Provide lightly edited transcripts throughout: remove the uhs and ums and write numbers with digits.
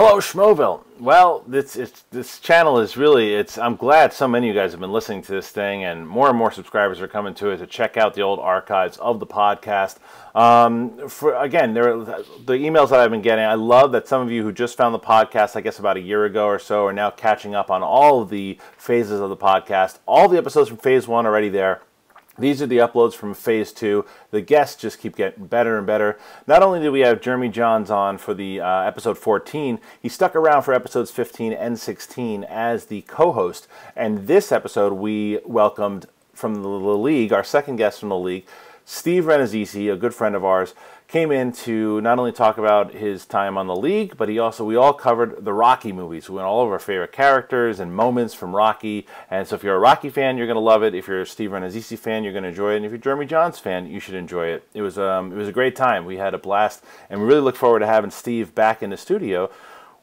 Hello, Schmoville. Well, this channel is really, I'm glad so many of you guys have been listening to this thing, and more subscribers are coming to it to check out the old archives of the podcast. Again, the emails that I've been getting, I love that some of you who just found the podcast, I guess about a year ago or so, are now catching up on all of the phases of the podcast. All the episodes from Phase 1 are already there. These are the uploads from Phase 2. The guests just keep getting better and better. Not only did we have Jeremy Jahns on for the episode 14, he stuck around for episodes 15 and 16 as the co-host. And this episode, we welcomed from the league, our second guest from the league, Steve Rannazzisi, a good friend of ours, came in to not only talk about his time on the league, but we all covered the Rocky movies. We went all over our favorite characters and moments from Rocky. And so if you're a Rocky fan, you're going to love it. If you're a Steve Rannazzisi fan, you're going to enjoy it. And if you're a Jeremy Jahns fan, you should enjoy it. It was a great time. We had a blast. And we really look forward to having Steve back in the studio,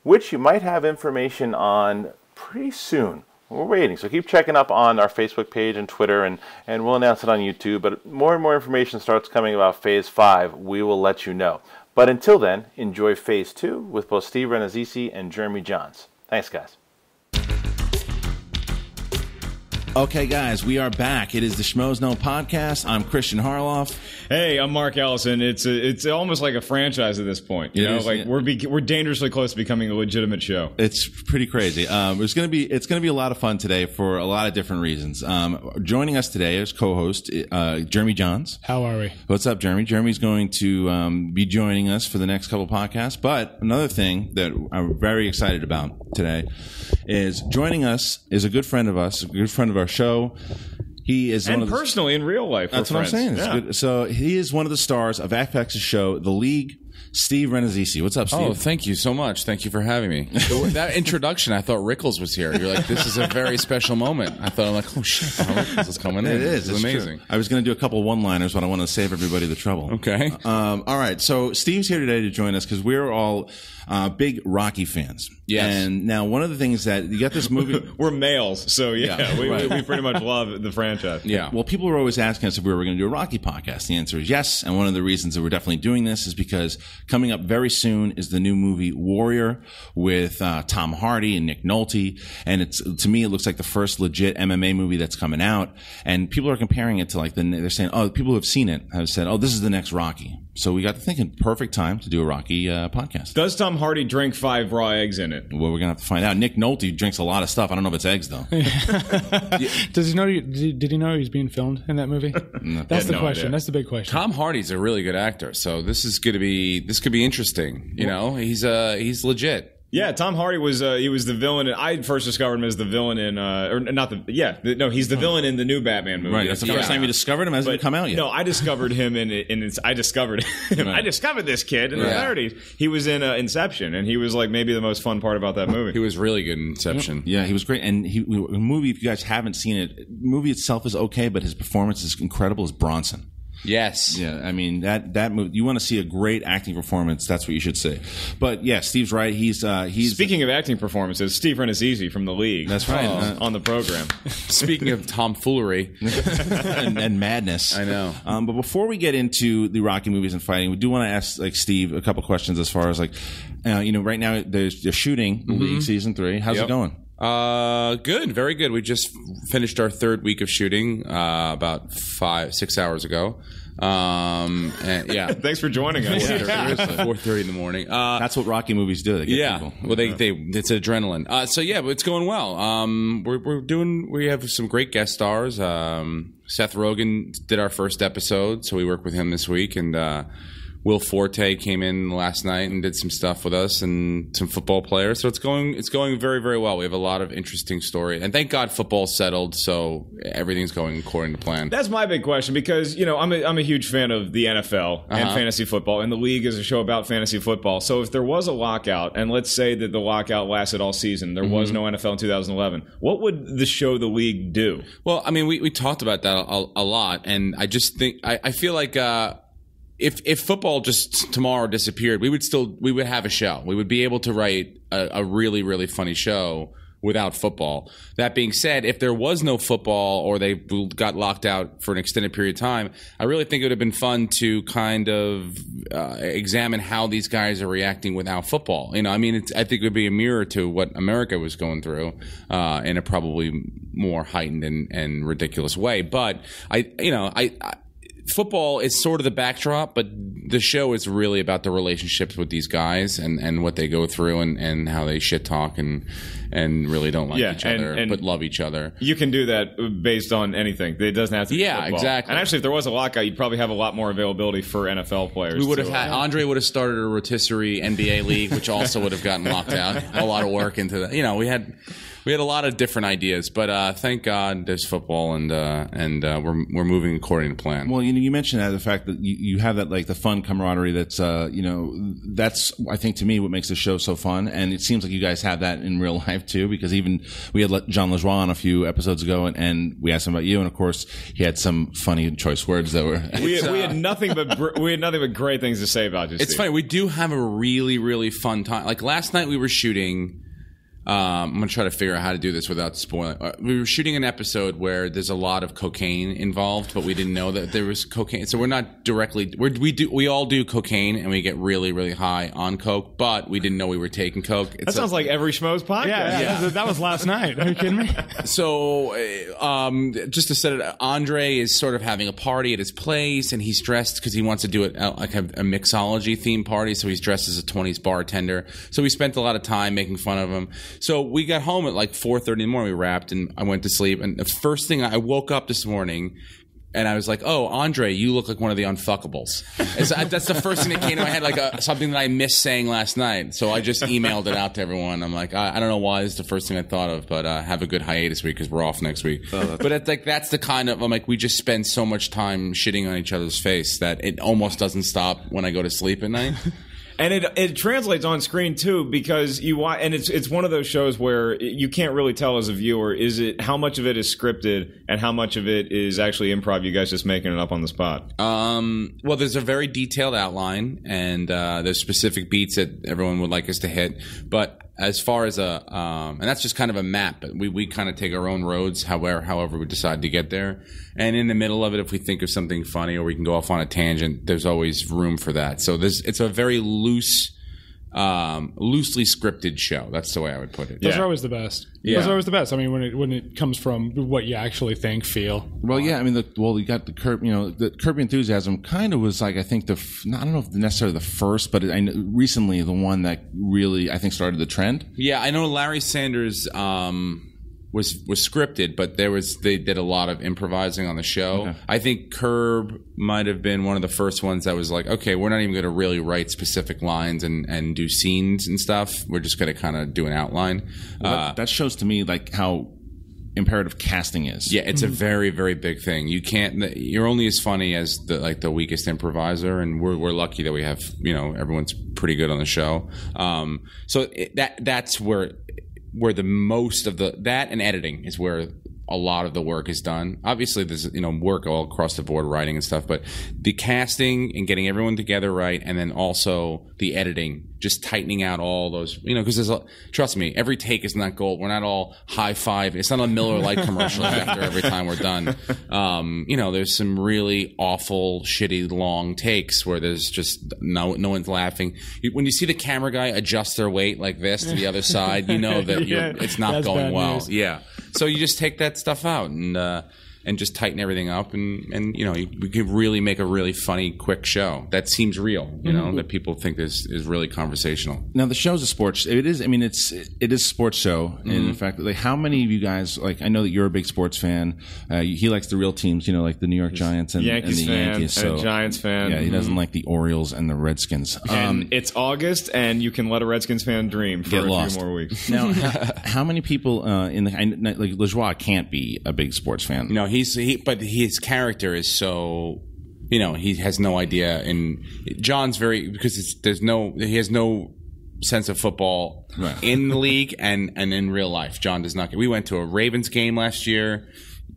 which you might have information on pretty soon. We're waiting, so keep checking up on our Facebook page and Twitter, and we'll announce it on YouTube. But more and more information starts coming about Phase 5. We will let you know. But until then, enjoy Phase 2 with both Steve Rannazzisi and Jeremy Jahns. Thanks, guys. Okay, guys, we are back. It is the Schmoes Know podcast. I'm Christian Harloff. Hey, I'm Mark Ellison. It's almost like a franchise at this point. You know, we're dangerously close to becoming a legitimate show. It's pretty crazy. It's gonna be a lot of fun today for a lot of different reasons. Joining us today as co-host, Jeremy Jahns. How are we? What's up, Jeremy? Jeremy's going to be joining us for the next couple podcasts. But another thing that I'm very excited about today is joining us is a good friend of us, a good friend of our show. He is personally in real life. That's what I'm saying. Yeah. Good. So he is one of the stars of FX's show, The League. Steve Rannazzisi. What's up, Steve? Oh, thank you so much. Thank you for having me. That introduction, I thought Rickles was here. You're like, this is a very special moment. I'm like, oh shit, Rickles is coming in. It is. It's amazing. True. I was going to do a couple one-liners, but I want to save everybody the trouble. Okay. All right. So Steve's here today to join us because we're all big Rocky fans. Yes. And now one of the things that you got this movie. We're males, so we pretty much love the franchise. Yeah. Well, people were always asking us if we were going to do a Rocky podcast. The answer is yes. And one of the reasons that we're definitely doing this is because coming up very soon is the new movie Warrior with Tom Hardy and Nick Nolte. And to me, it looks like the first legit MMA movie that's coming out. And people are comparing it to they're saying, oh, people who have seen it have said, oh, this is the next Rocky. So we got to thinking, perfect time to do a Rocky podcast. Does Tom Hardy drink 5 raw eggs in it? Well, we're going to have to find out. Nick Nolte drinks a lot of stuff. I don't know if it's eggs, though. Does he know? Did he know he was being filmed in that movie? No. That's the question. Idea. That's the big question. Tom Hardy's a really good actor, so this could be interesting. You know, he's legit. Yeah, Tom Hardy was he was the villain. I first discovered him as the villain in he's the villain in the new Batman movie. Right, that's the first time you discovered him. Hasn't come out yet? No, I discovered him I discovered him. Right. I discovered this kid in the 30s. He was in Inception, and he was like maybe the most fun part about that movie. He was really good in Inception. Yeah, he was great. And the movie, if you guys haven't seen it, the movie itself is okay, but his performance is incredible as Bronson. Yes. Yeah, I mean that movie. You want to see a great acting performance? That's what you should say. But yeah, Steve's right. He's speaking of acting performances. Steve Rannazzisi from the league. That's right on the program. Speaking of tomfoolery and madness, I know. But before we get into the Rocky movies and fighting, we do want to ask Steve a couple questions as far as right now they're shooting the League season 3. How's it going? Good, very good. We just finished our 3rd week of shooting about 5-6 hours ago. And yeah. Thanks for joining us. 4:30 in the morning. That's what Rocky movies do. They get people. Well, it's adrenaline. So yeah, but it's going well. We have some great guest stars. Seth Rogen did our first episode, so we worked with him this week, and Will Forte came in last night and did some stuff with us, and some football players. So it's going very, very well. We have a lot of interesting story, and thank God football's settled, so everything's going according to plan. That's my big question, because I'm a huge fan of the NFL and fantasy football, and the League is a show about fantasy football. So if there was a lockout, and let's say that the lockout lasted all season, there was no NFL in 2011, what would the show The League do? Well, I mean, we talked about that a lot, and I just think I feel like. If football just tomorrow disappeared, we would have a show. We would be able to write a really, really funny show without football. That being said, if there was no football or they got locked out for an extended period of time, I really think it would have been fun to kind of examine how these guys are reacting without football. I think it would be a mirror to what America was going through in a probably more heightened and ridiculous way. But football is sort of the backdrop, but the show is really about the relationships with these guys and what they go through and how they shit talk and really don't like each other, but love each other. You can do that based on anything. It doesn't have to be football. Exactly. And actually, if there was a lockout, you'd probably have a lot more availability for NFL players. We would have had Andre would have started a rotisserie NBA league, which also would have gotten locked out. A lot of work into that. We had a lot of different ideas, but thank God there's football, and we're moving according to plan. Well, you mentioned that the fact that you have that like the fun camaraderie. That's that's I think to me what makes the show so fun, and it seems like you guys have that in real life too. Because even we had John Lajoie on a few episodes ago, and we asked him about you, and of course he had some funny choice words that were. we had nothing but great things to say about you. It's funny. We do have a really really fun time. Like last night we were shooting. I'm going to try to figure out how to do this without spoiling. We were shooting an episode where there's a lot of cocaine involved, but we didn't know that there was cocaine. So we're not directly we all do cocaine and we get really really high on coke, but we didn't know we were taking coke. That sounds like every Schmoes podcast. Yeah. That was last night. Are you kidding me? So just to set it up, Andre is sort of having a party at his place, and he's dressed because he wants to do it like a mixology theme party. So he's dressed as a 20s bartender. So we spent a lot of time making fun of him. So we got home at like 4:30 in the morning. We wrapped and I went to sleep. And the first thing I woke up this morning and I was like, "Oh, Andre, you look like one of the unfuckables." That's the first thing that came to my head, like something that I missed saying last night. So I just emailed it out to everyone. I'm like, I don't know why this is the first thing I thought of, but have a good hiatus week because we're off next week. But it's like that's the kind of I'm like we just spend so much time shitting on each other's face that it almost doesn't stop when I go to sleep at night. And it translates on screen too, because you watch, and it's one of those shows where you can't really tell as a viewer how much of it is scripted and how much of it is actually improv. You guys just making it up on the spot. Well, there's a very detailed outline, and there's specific beats that everyone would like us to hit. But as far as and that's just kind of a map. But we kind of take our own roads, however we decide to get there. And in the middle of it, if we think of something funny or we can go off on a tangent, there's always room for that. So it's a very loosely scripted show. That's the way I would put it. Those are always the best. Yeah. Those are always the best. I mean, when it comes from what you actually think, feel. Well, yeah. I mean, you got the Curb Your Enthusiasm kind of was like I think I don't know if necessarily the first, but recently the one that really I think started the trend. Yeah, I know Larry Sanders was scripted, but they did a lot of improvising on the show. Okay. I think Curb might have been one of the first ones that was like, okay, we're not even going to really write specific lines and do scenes and stuff. We're just going to kind of do an outline. Well, that shows to me like how imperative casting is. Yeah, it's a very, very big thing. You're only as funny as the weakest improviser, and we're lucky that we have everyone's pretty good on the show. So that's where the most of that and editing is where a lot of the work is done. Obviously, there's work all across the board, writing and stuff, but the casting and getting everyone together right, and then also the editing, just tightening out all those, because trust me, every take is not gold. We're not all high five. It's not a Miller Lite commercial after every time we're done. There's some really awful, shitty long takes where there's just no one's laughing. When you see the camera guy adjust their weight like this to the other side, you know that it's not going well. News. Yeah. So you just take that stuff out and just tighten everything up, and we could really make a really funny, quick show that seems real. That people think is really conversational. Now the show's a sports. It is. I mean, it is a sports show. Mm-hmm. And in fact, like how many of you guys I know that you're a big sports fan. He likes the real teams. Like the New York Giants and the Yankees. So and a Giants fan. Yeah, he doesn't like the Orioles and the Redskins. And it's August, and you can let a Redskins fan dream for a few more weeks. Now, how many people like Lajoie can't be a big sports fan? No, but his character is so, he has no idea. And John's because he has no sense of football in the league and in real life. John does not. We went to a Ravens game last year.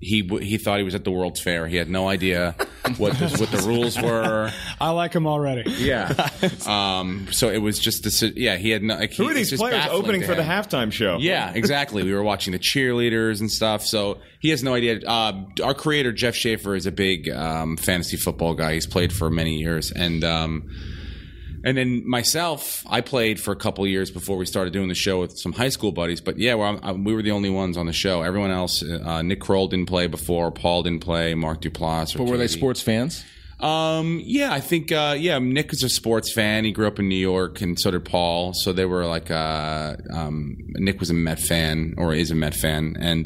He thought he was at the World's Fair. He had no idea what the rules were. I like him already. Yeah. So it was just this. Yeah, he had no. Like, who are these players opening for the halftime show? Yeah, exactly. We were watching the cheerleaders and stuff. So he has no idea. Our creator Jeff Schaefer is a big fantasy football guy. He's played for many years, and then myself, I played for a couple of years before we started doing the show with some high school buddies. But yeah, we were the only ones on the show. Everyone else, Nick Kroll didn't play before. Paul didn't play. Mark Duplass. But were they sports fans? Yeah, I think, Nick is a sports fan. He grew up in New York, and so did Paul. So they were like, Nick was a Met fan, or is a Met fan, and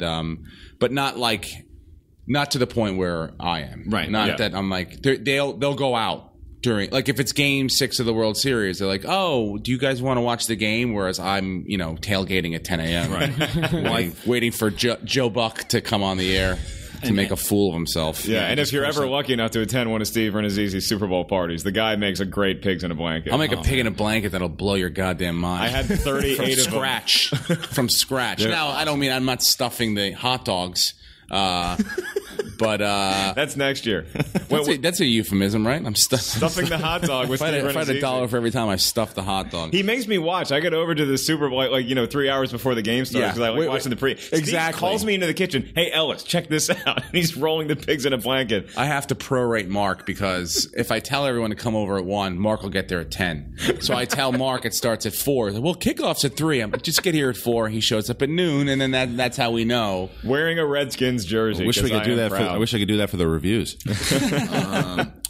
but not to the point where I am. Right. Not that I'm like, they'll go out during, like, if it's Game 6 of the World Series, they're like, oh, do you guys want to watch the game? Whereas I'm, tailgating at 10 a.m. Right. waiting for Joe Buck to come on the air to make a fool of himself. Yeah, and if you're ever lucky enough to attend one of Steve Rannazzisi's Super Bowl parties, the guy makes a great pigs in a blanket. I'll make a pig in a blanket that'll blow your goddamn mind. I had 38 of scratch. From scratch. Yeah. Now, I'm not stuffing the hot dogs. But that's next year. That's a euphemism, right? I'm stuffing the hot dog with Steve Rannazzisi. If I had $1 for every time I stuff the hot dog. He makes me watch. I get over to the Super Bowl 3 hours before the game starts because I like watching the pre. Exactly. Steve calls me into the kitchen. Hey Ellis, check this out. And he's rolling the pigs in a blanket. I have to prorate Mark because if I tell everyone to come over at 1, Mark will get there at 10. So I tell Mark it starts at 4. Like, well, kickoff's at 3. I'm like, just get here at 4. He shows up at noon, and then that's how we know. Wearing a Redskins jersey. I wish I could do that for the reviews.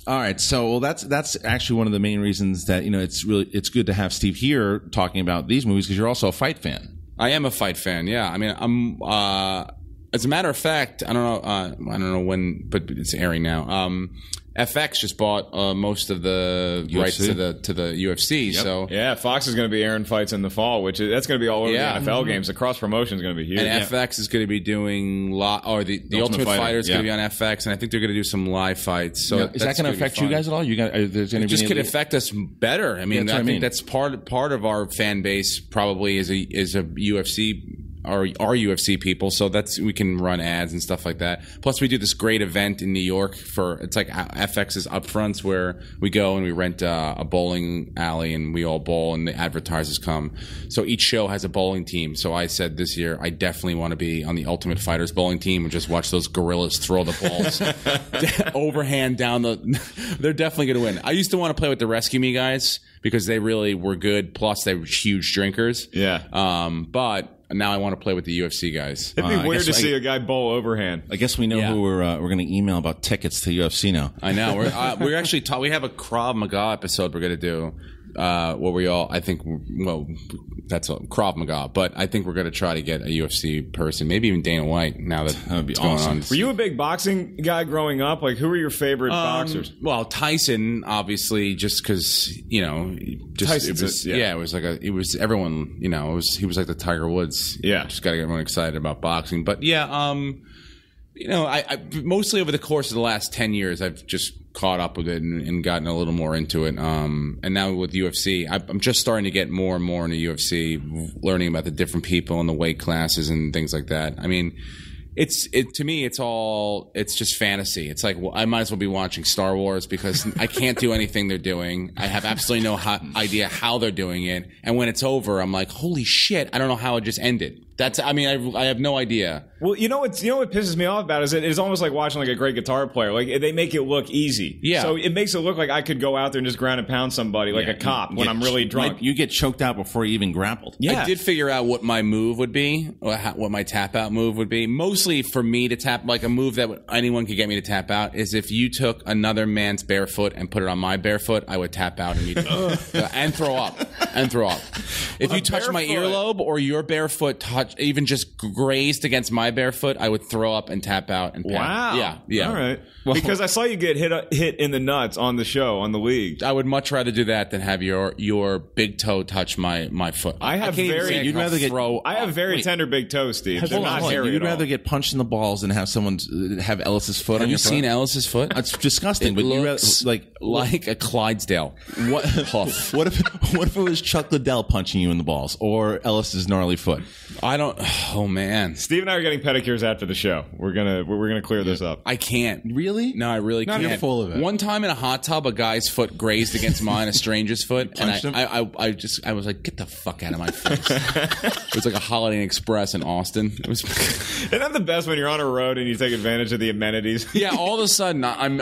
All right, so that's actually one of the main reasons that it's good to have Steve here talking about these movies because you're also a fight fan. I am a fight fan. Yeah, I mean, I'm. As a matter of fact, I don't know when, but it's airing now. FX just bought most of the UFC rights to the UFC. Yep. So yeah, Fox is going to be airing fights in the fall, that's going to be all over the NFL games. The cross promotion is going to be huge. And FX is going to be doing the Ultimate Fighter is going to be on FX, and I think they're going to do some live fights. So is that going to affect you guys at all? It just could affect us better. I mean, I think that's part of our fan base probably is a UFC. Our UFC people, so we can run ads and stuff like that. Plus, we do this great event in New York it's like FX's Upfronts where we go and we rent a bowling alley and we all bowl and the advertisers come. So each show has a bowling team. So I said this year I definitely want to be on the Ultimate Fighters bowling team and just watch those gorillas throw the balls overhand down They're definitely going to win. I used to want to play with the Rescue Me guys because they really were good. Plus, they were huge drinkers. Yeah. But now I want to play with the UFC guys. It'd be weird to see a guy bowl overhand. I guess we know who we're going to email about tickets to UFC now. I know. We're actually we have a Krav Maga episode we're going to do where we all, I think, that's Krav Maga, but I think we're going to try to get a UFC person, maybe even Dana White. Now that would be awesome. Were you a big boxing guy growing up? Like, who were your favorite boxers? Well, Tyson, obviously, just because it was everyone. He was like the Tiger Woods. Yeah, just got to get everyone excited about boxing. But yeah, I mostly over the course of the last 10 years, I've just caught up with it and gotten a little more into it. And now with UFC, I'm just starting to get more and more into UFC, learning about the different people and the weight classes and things like that. I mean, to me, it's just fantasy. It's like, well, I might as well be watching Star Wars because I can't do anything they're doing. I have absolutely no idea how they're doing it. And when it's over, I'm like, holy shit, I don't know how it just ended. I have no idea. Well, you know what pisses me off about it is it's almost like watching like a great guitar player. Like they make it look easy. Yeah. So it makes it look like I could go out there and just ground and pound somebody like a cop when I'm really drunk. You get choked out before you even grappled. Yeah. I did figure out what my move would be, what my tap out move would be. Mostly for me to tap, like a move that anyone could get me to tap out is if you took another man's barefoot and put it on my barefoot, I would tap out immediately and throw up. If you touch my earlobe or your barefoot even just grazed against my barefoot, I would throw up and tap out. And wow. Yeah. All right. Well, because I saw you get hit in the nuts on the show, on the league. I would much rather do that than have your big toe touch my foot. I have very tender big toes, Steve. They're not hairy You'd rather get punched in the balls than have someone have Ellis's foot on your foot? Have you seen Ellis's foot? It's disgusting. It looks like a Clydesdale. What if it was Chuck Liddell punching you in the balls or Ellis's gnarly foot? I don't. Oh man, Steve and I are getting pedicures after the show. We're gonna clear this up. I can't. Really? No, I really Not can't. you're full of it. One time in a hot tub, a guy's foot grazed against mine, a stranger's foot, and punched him? I was like, "Get the fuck out of my face!" It was like a Holiday Inn Express in Austin. It was. Isn't that the best when you're on a road and you take advantage of the amenities? Yeah, all of a sudden I'm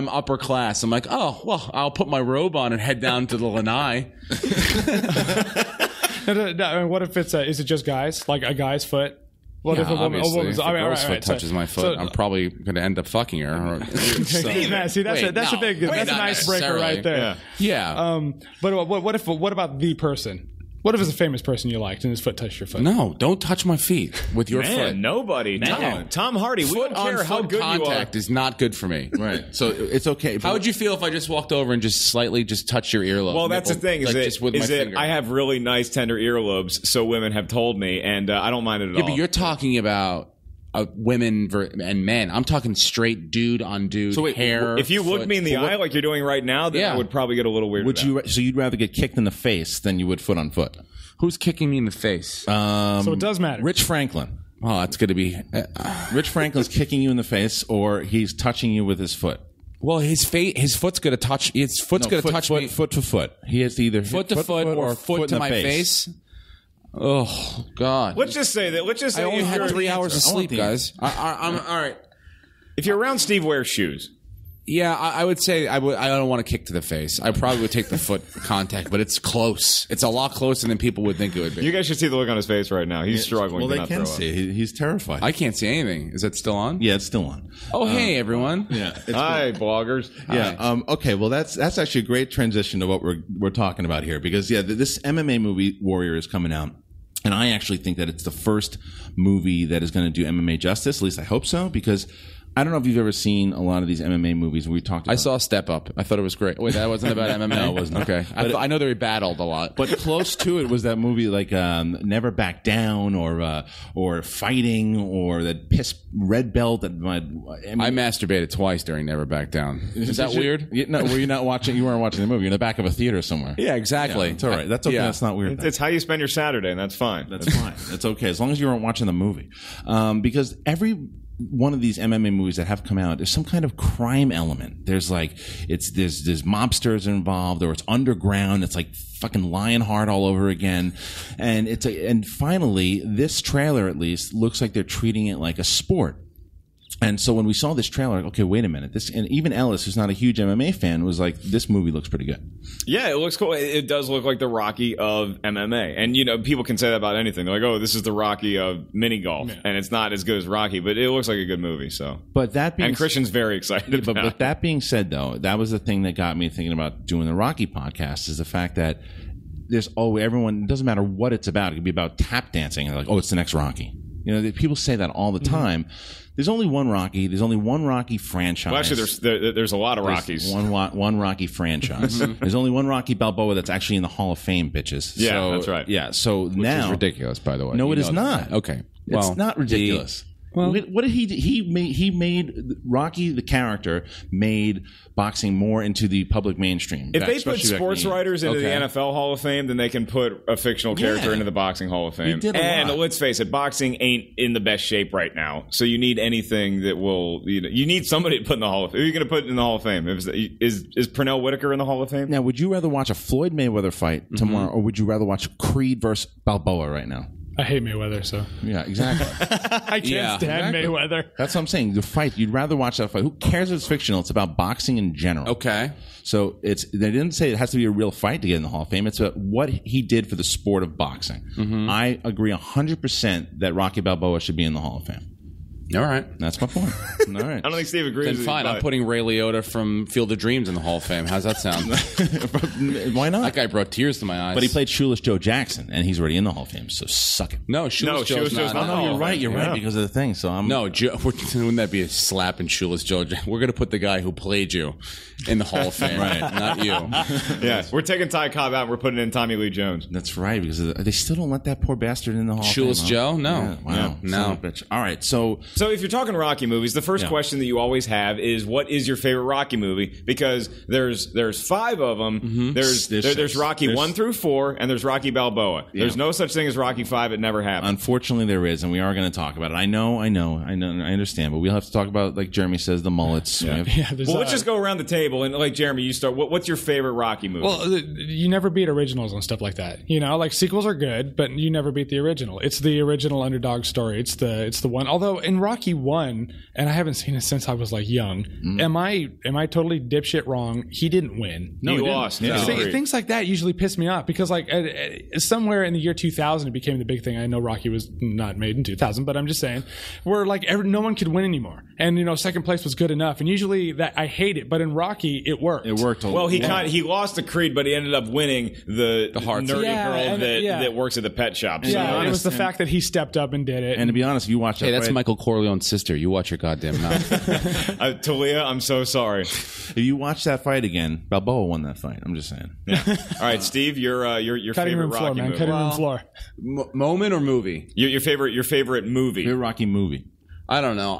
upper class. I'm like, oh well, I'll put my robe on and head down to the lanai. No, what if it's is it just guys, like a guy's foot? What if a woman's? If a girl's foot touches my foot, I'm probably going to end up fucking her. See, that's a big, that's an icebreaker right there. Yeah. But what about the person? What if it's a famous person you liked and his foot touched your foot? No, don't touch my feet with your foot. Nobody. Tom Hardy, we don't care how good you are. Contact is not good for me. Right. So it's okay. How would you feel if I just walked over and just slightly touched your earlobe? Well, that's the thing. Is that I have really nice, tender earlobes, so women have told me, and I don't mind it at all. Yeah, but you're talking about women and men. I'm talking straight dude on dude hair. If you looked me in the eye like you're doing right now, then I would probably get a little weird. So you'd rather get kicked in the face than you would foot on foot? Who's kicking me in the face? So it does matter. Rich Franklin. Oh, it's going to be... Rich Franklin's kicking you in the face, or he's touching you with his foot. Well, his foot's going to touch... His foot's going to touch me... Foot to foot. He has to either foot to foot or foot to my face. Oh, God. Let's just say that... I only had 3 hours of sleep, guys. I'm all right. If you're around Steve, wear shoes. Yeah, I would say I don't want to kick to the face. I probably would take the foot contact, but it's close. It's a lot closer than people would think it would be. You guys should see the look on his face right now. He's struggling. Well, they can see. He's terrified. I can't see anything. Is that still on? Yeah, it's still on. Oh, hey everyone. Yeah. Hi, bloggers. Yeah. Hi. Okay. Well, that's actually a great transition to what we're talking about here, because this MMA movie Warrior is coming out. And I actually think that it's the first movie that is going to do MMA justice. At least I hope so, because I don't know if you've ever seen a lot of these MMA movies we talked about. I saw Step Up. I thought it was great. Wait, that wasn't about MMA? No, it wasn't. Okay. I know they battled a lot. But close to it was that movie like Never Back Down or Fighting or that piss red belt. That I masturbated twice during Never Back Down. Is that weird? No, were you not watching? You weren't watching the movie. You're in the back of a theater somewhere. Yeah, exactly. Yeah, it's all right. That's okay. That's not weird. It's how you spend your Saturday, and that's fine. That's fine. That's okay. As long as you weren't watching the movie. Because every one of these MMA movies that have come out, there's some kind of crime element. There's like there's mobsters involved, or it's underground. It's like fucking Lionheart all over again. And finally, this trailer at least looks like they're treating it like a sport. And so when we saw this trailer, like, okay, wait a minute. And even Ellis, who's not a huge MMA fan, was like, this movie looks pretty good. Yeah, it looks cool. It does look like the Rocky of MMA. And, people can say that about anything. They're like, oh, this is the Rocky of mini golf. Yeah. And it's not as good as Rocky, but it looks like a good movie. So, and Christian's very excited about it. But that being said, though, that was the thing that got me thinking about doing the Rocky podcast, is the fact that everyone, it doesn't matter what it's about. It could be about tap dancing. They're like, oh, it's the next Rocky. People say that all the time. There's only one Rocky. There's only one Rocky franchise. Well, actually, there's a lot of Rockies. One Rocky franchise. There's only one Rocky Balboa that's actually in the Hall of Fame, bitches. Yeah, so, that's right. Yeah, so Which now... is ridiculous, by the way. No, it is not. Okay. Well, it's not ridiculous. What did he do? He made Rocky, the character, made boxing more into the public mainstream. If they put sports writers into the NFL Hall of Fame, then they can put a fictional character into the boxing Hall of Fame. And let's face it, boxing ain't in the best shape right now. So you need anything that will, you need somebody to put in the Hall of Fame. Who are you going to put in the Hall of Fame? Is Pernell Whitaker in the Hall of Fame? Now, would you rather watch a Floyd Mayweather fight tomorrow, or would you rather watch Creed versus Balboa right now? I hate Mayweather, so. Yeah, exactly. I can't stand Mayweather. That's what I'm saying. The fight, you'd rather watch that fight. Who cares if it's fictional? It's about boxing in general. Okay. So they didn't say it has to be a real fight to get in the Hall of Fame. It's about what he did for the sport of boxing. Mm-hmm. I agree 100% that Rocky Balboa should be in the Hall of Fame. All right. That's my point. All right. I don't think Steve agrees. Then fine. I'm putting Ray Liotta from Field of Dreams in the Hall of Fame. How's that sound? Why not? That guy brought tears to my eyes. But he played Shoeless Joe Jackson, and he's already in the Hall of Fame, so suck it. No, Shoeless Joe's not. No, you're right. You're right because of the thing. So I'm. No, wouldn't that be a slap in Shoeless Joe? We're going to put the guy who played you in the Hall of Fame, right? Not you. Yeah, we're taking Ty Cobb out and we're putting in Tommy Lee Jones. That's right, because they still don't let that poor bastard in the Hall of Fame. Shoeless Joe? No. Yeah, wow. No. Bitch. All right, so So if you're talking Rocky movies, the first question that you always have is, what is your favorite Rocky movie? Because there's 5 of them. Mm-hmm. There's Rocky 1 through 4, and there's Rocky Balboa. Yeah. There's no such thing as Rocky 5. It never happened. Unfortunately, there is, and we are going to talk about it. I know, I understand, but we'll have to talk about, like Jeremy says, the mullets. Yeah. Well, let's just go around the table, and like Jeremy, you start. What's your favorite Rocky movie? Well, you never beat originals and stuff like that. You know, like sequels are good, but you never beat the original. It's the original underdog story. It's the one. Although in Rocky 1, and I haven't seen it since I was like young. Am I totally dipshit wrong? He didn't win. No, he lost. No. Things like that usually piss me off because like somewhere in the year 2000 it became the big thing. I know Rocky was not made in 2000, but I'm just saying where like no one could win anymore, and you know second place was good enough. And usually that I hate it, but in Rocky it worked. It worked. Well, he lost to Creed, but he ended up winning the nerdy girl that works at the pet shop. Yeah, it was the fact that he stepped up and did it. And to be honest, if you watch that, that's Michael Corleone's sister. You watch your goddamn mouth. Talia, I'm so sorry. If you watch that fight again, Balboa won that fight. I'm just saying. Yeah. All right, Steve, your cutting favorite room Rocky floor, man. movie. Cutting room floor. Moment or movie? Your favorite movie. Favorite Rocky movie. I don't know.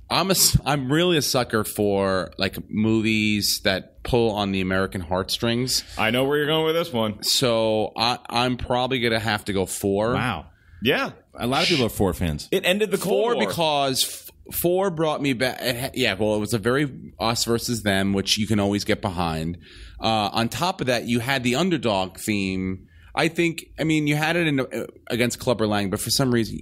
I'm really a sucker for like movies that pull on the American heartstrings. I know where you're going with this one. So I'm probably gonna have to go 4. Wow. Yeah, a lot of people are 4 fans. It ended the Cold War. Because 4 brought me back. It was a very us versus them, which you can always get behind. On top of that, you had the underdog theme. I mean, you had it against Clubber Lang, but for some reason,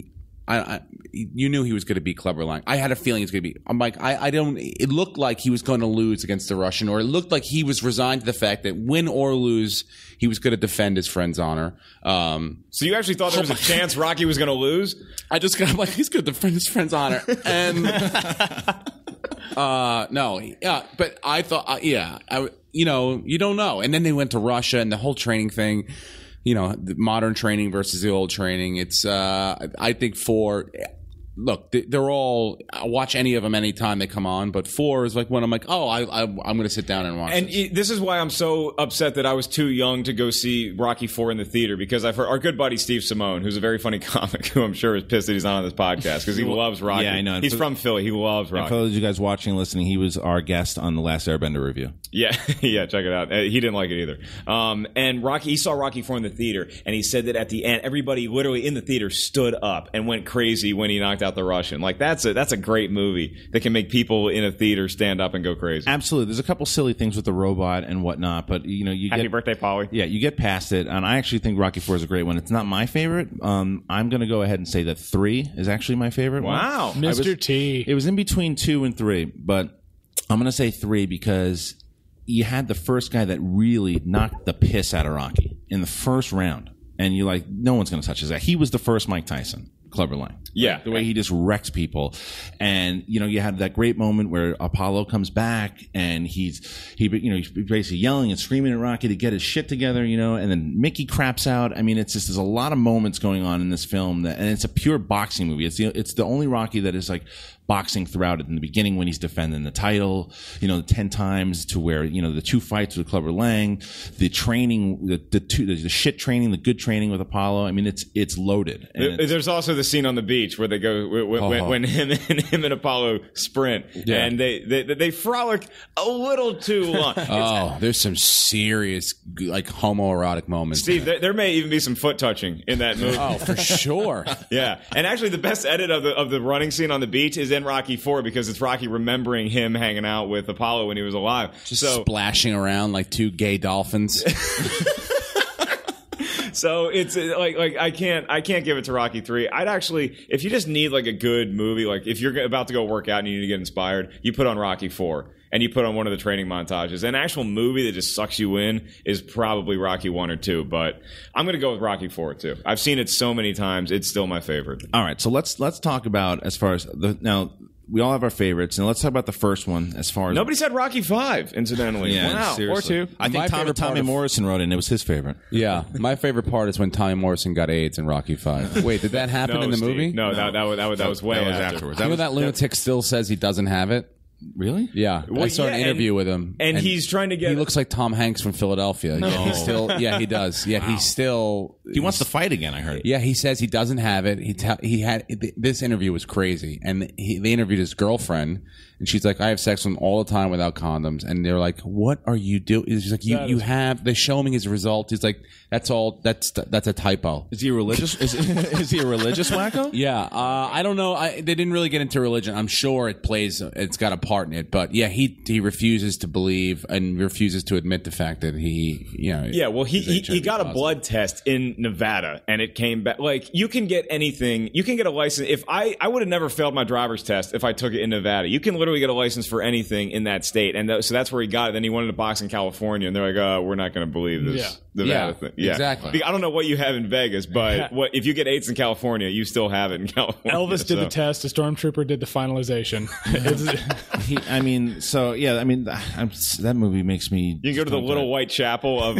you knew he was going to beat Clubber Lang. I had a feeling he was going to beat. I'm like, it looked like he was going to lose against the Russian, or it looked like he was resigned to the fact that win or lose, he was going to defend his friend's honor. So you actually thought there was a chance Rocky was going to lose? I'm like, he's going to defend his friend's honor. And but I thought, you don't know. And then they went to Russia and the whole training thing. You know, the modern training versus the old training. It's, I think 4, look, they're all, I'll watch any of them anytime they come on, but 4 is like when I'm like, I'm going to sit down and watch this. This is why I'm so upset that I was too young to go see Rocky 4 in the theater, because I've heard our good buddy Steve Simone, who's a very funny comic, who I'm sure is pissed that he's not on this podcast, because he loves Rocky. Yeah, I know. He's from Philly. He loves Rocky. And for those of you guys watching and listening, he was our guest on the Last Airbender review. Yeah, check it out. He didn't like it either. And Rocky, he saw Rocky 4 in the theater, and he said that at the end, everybody literally in the theater stood up and went crazy when he knocked out the Russian. Like that's a great movie that can make people in a theater stand up and go crazy. Absolutely. There's a couple silly things with the robot and whatnot, but you Happy birthday, Polly. Yeah, you get past it, and I actually think Rocky 4 is a great one. It's not my favorite. I'm going to go ahead and say that 3 is actually my favorite one. Wow. Mr. T. It was in between 2 and 3, but I'm going to say 3 because you had the first guy that really knocked the piss out of Rocky in the first round, and you're like, no one's going to touch his guy. He was the first Mike Tyson. Clubber Lang. Yeah. The way he just wrecks people. And, you had that great moment where Apollo comes back and he's basically yelling and screaming at Rocky to get his shit together, and then Mickey craps out. I mean, there's a lot of moments going on in this film and it's a pure boxing movie. It's the only Rocky that is like boxing throughout it in the beginning when he's defending the title, 10 times to where, the 2 fights with Clubber Lang, the training, the shit training, the good training with Apollo. I mean, it's loaded. And there's also the scene on the beach where they go when him and Apollo sprint, and they frolic a little too long. There's some serious like homoerotic moments. Steve, there may even be some foot touching in that movie. Oh, for sure. Yeah, and actually the best edit of the running scene on the beach is in Rocky 4 because it's Rocky remembering him hanging out with Apollo when he was alive. Just splashing around like 2 gay dolphins. So it's like I can't give it to Rocky 3. I'd actually, if you just need like a good movie, like if you're about to go work out and you need to get inspired, you put on Rocky 4 and you put on one of the training montages. An actual movie that just sucks you in is probably Rocky 1 or 2, but I'm going to go with Rocky 4 too. I've seen it so many times; it's still my favorite. All right, so let's talk about as far as now. We all have our favorites, and let's talk about the first one as far as... Nobody said Rocky 5, incidentally. Yeah, wow. Seriously. Or 2. I think Tommy Morrison wrote it, and it was his favorite. Yeah. My favorite part is when Tommy Morrison got AIDS in Rocky 5. Wait, did that happen in the movie? No, that was way afterwards. That lunatic still says he doesn't have it? Really? Yeah, I saw an interview with him, and he's trying to get. He looks like Tom Hanks from Philadelphia. No. Yeah, he's still. Yeah, he does. Yeah, he's still. He wants to fight again. I heard. Yeah, he says he doesn't have it. He had this interview was crazy, and they interviewed his girlfriend, and she's like, "I have sex with him all the time without condoms," and they're like, "What are you doing?" She's like, "You have." They show him his result. He's like, "That's all. That's a typo." Is he a religious? Is he a religious wacko? Yeah, I don't know. They didn't really get into religion. I'm sure it's got a part in it, but yeah, he refuses to believe and refuses to admit the fact that he he got a blood test in Nevada and it came back. Like, you can get anything. You can get a license. If I would have never failed my driver's test if I took it in Nevada. You can literally get a license for anything in that state, and so that's where he got it. Then he wanted to box in California, and they're like, we're not going to believe this Nevada thing. Yeah, exactly. I don't know what you have in Vegas, but if you get AIDS in California, you still have it in California. Elvis did the test. The stormtrooper did the finalization. That movie makes me. You can go to the Little White Chapel of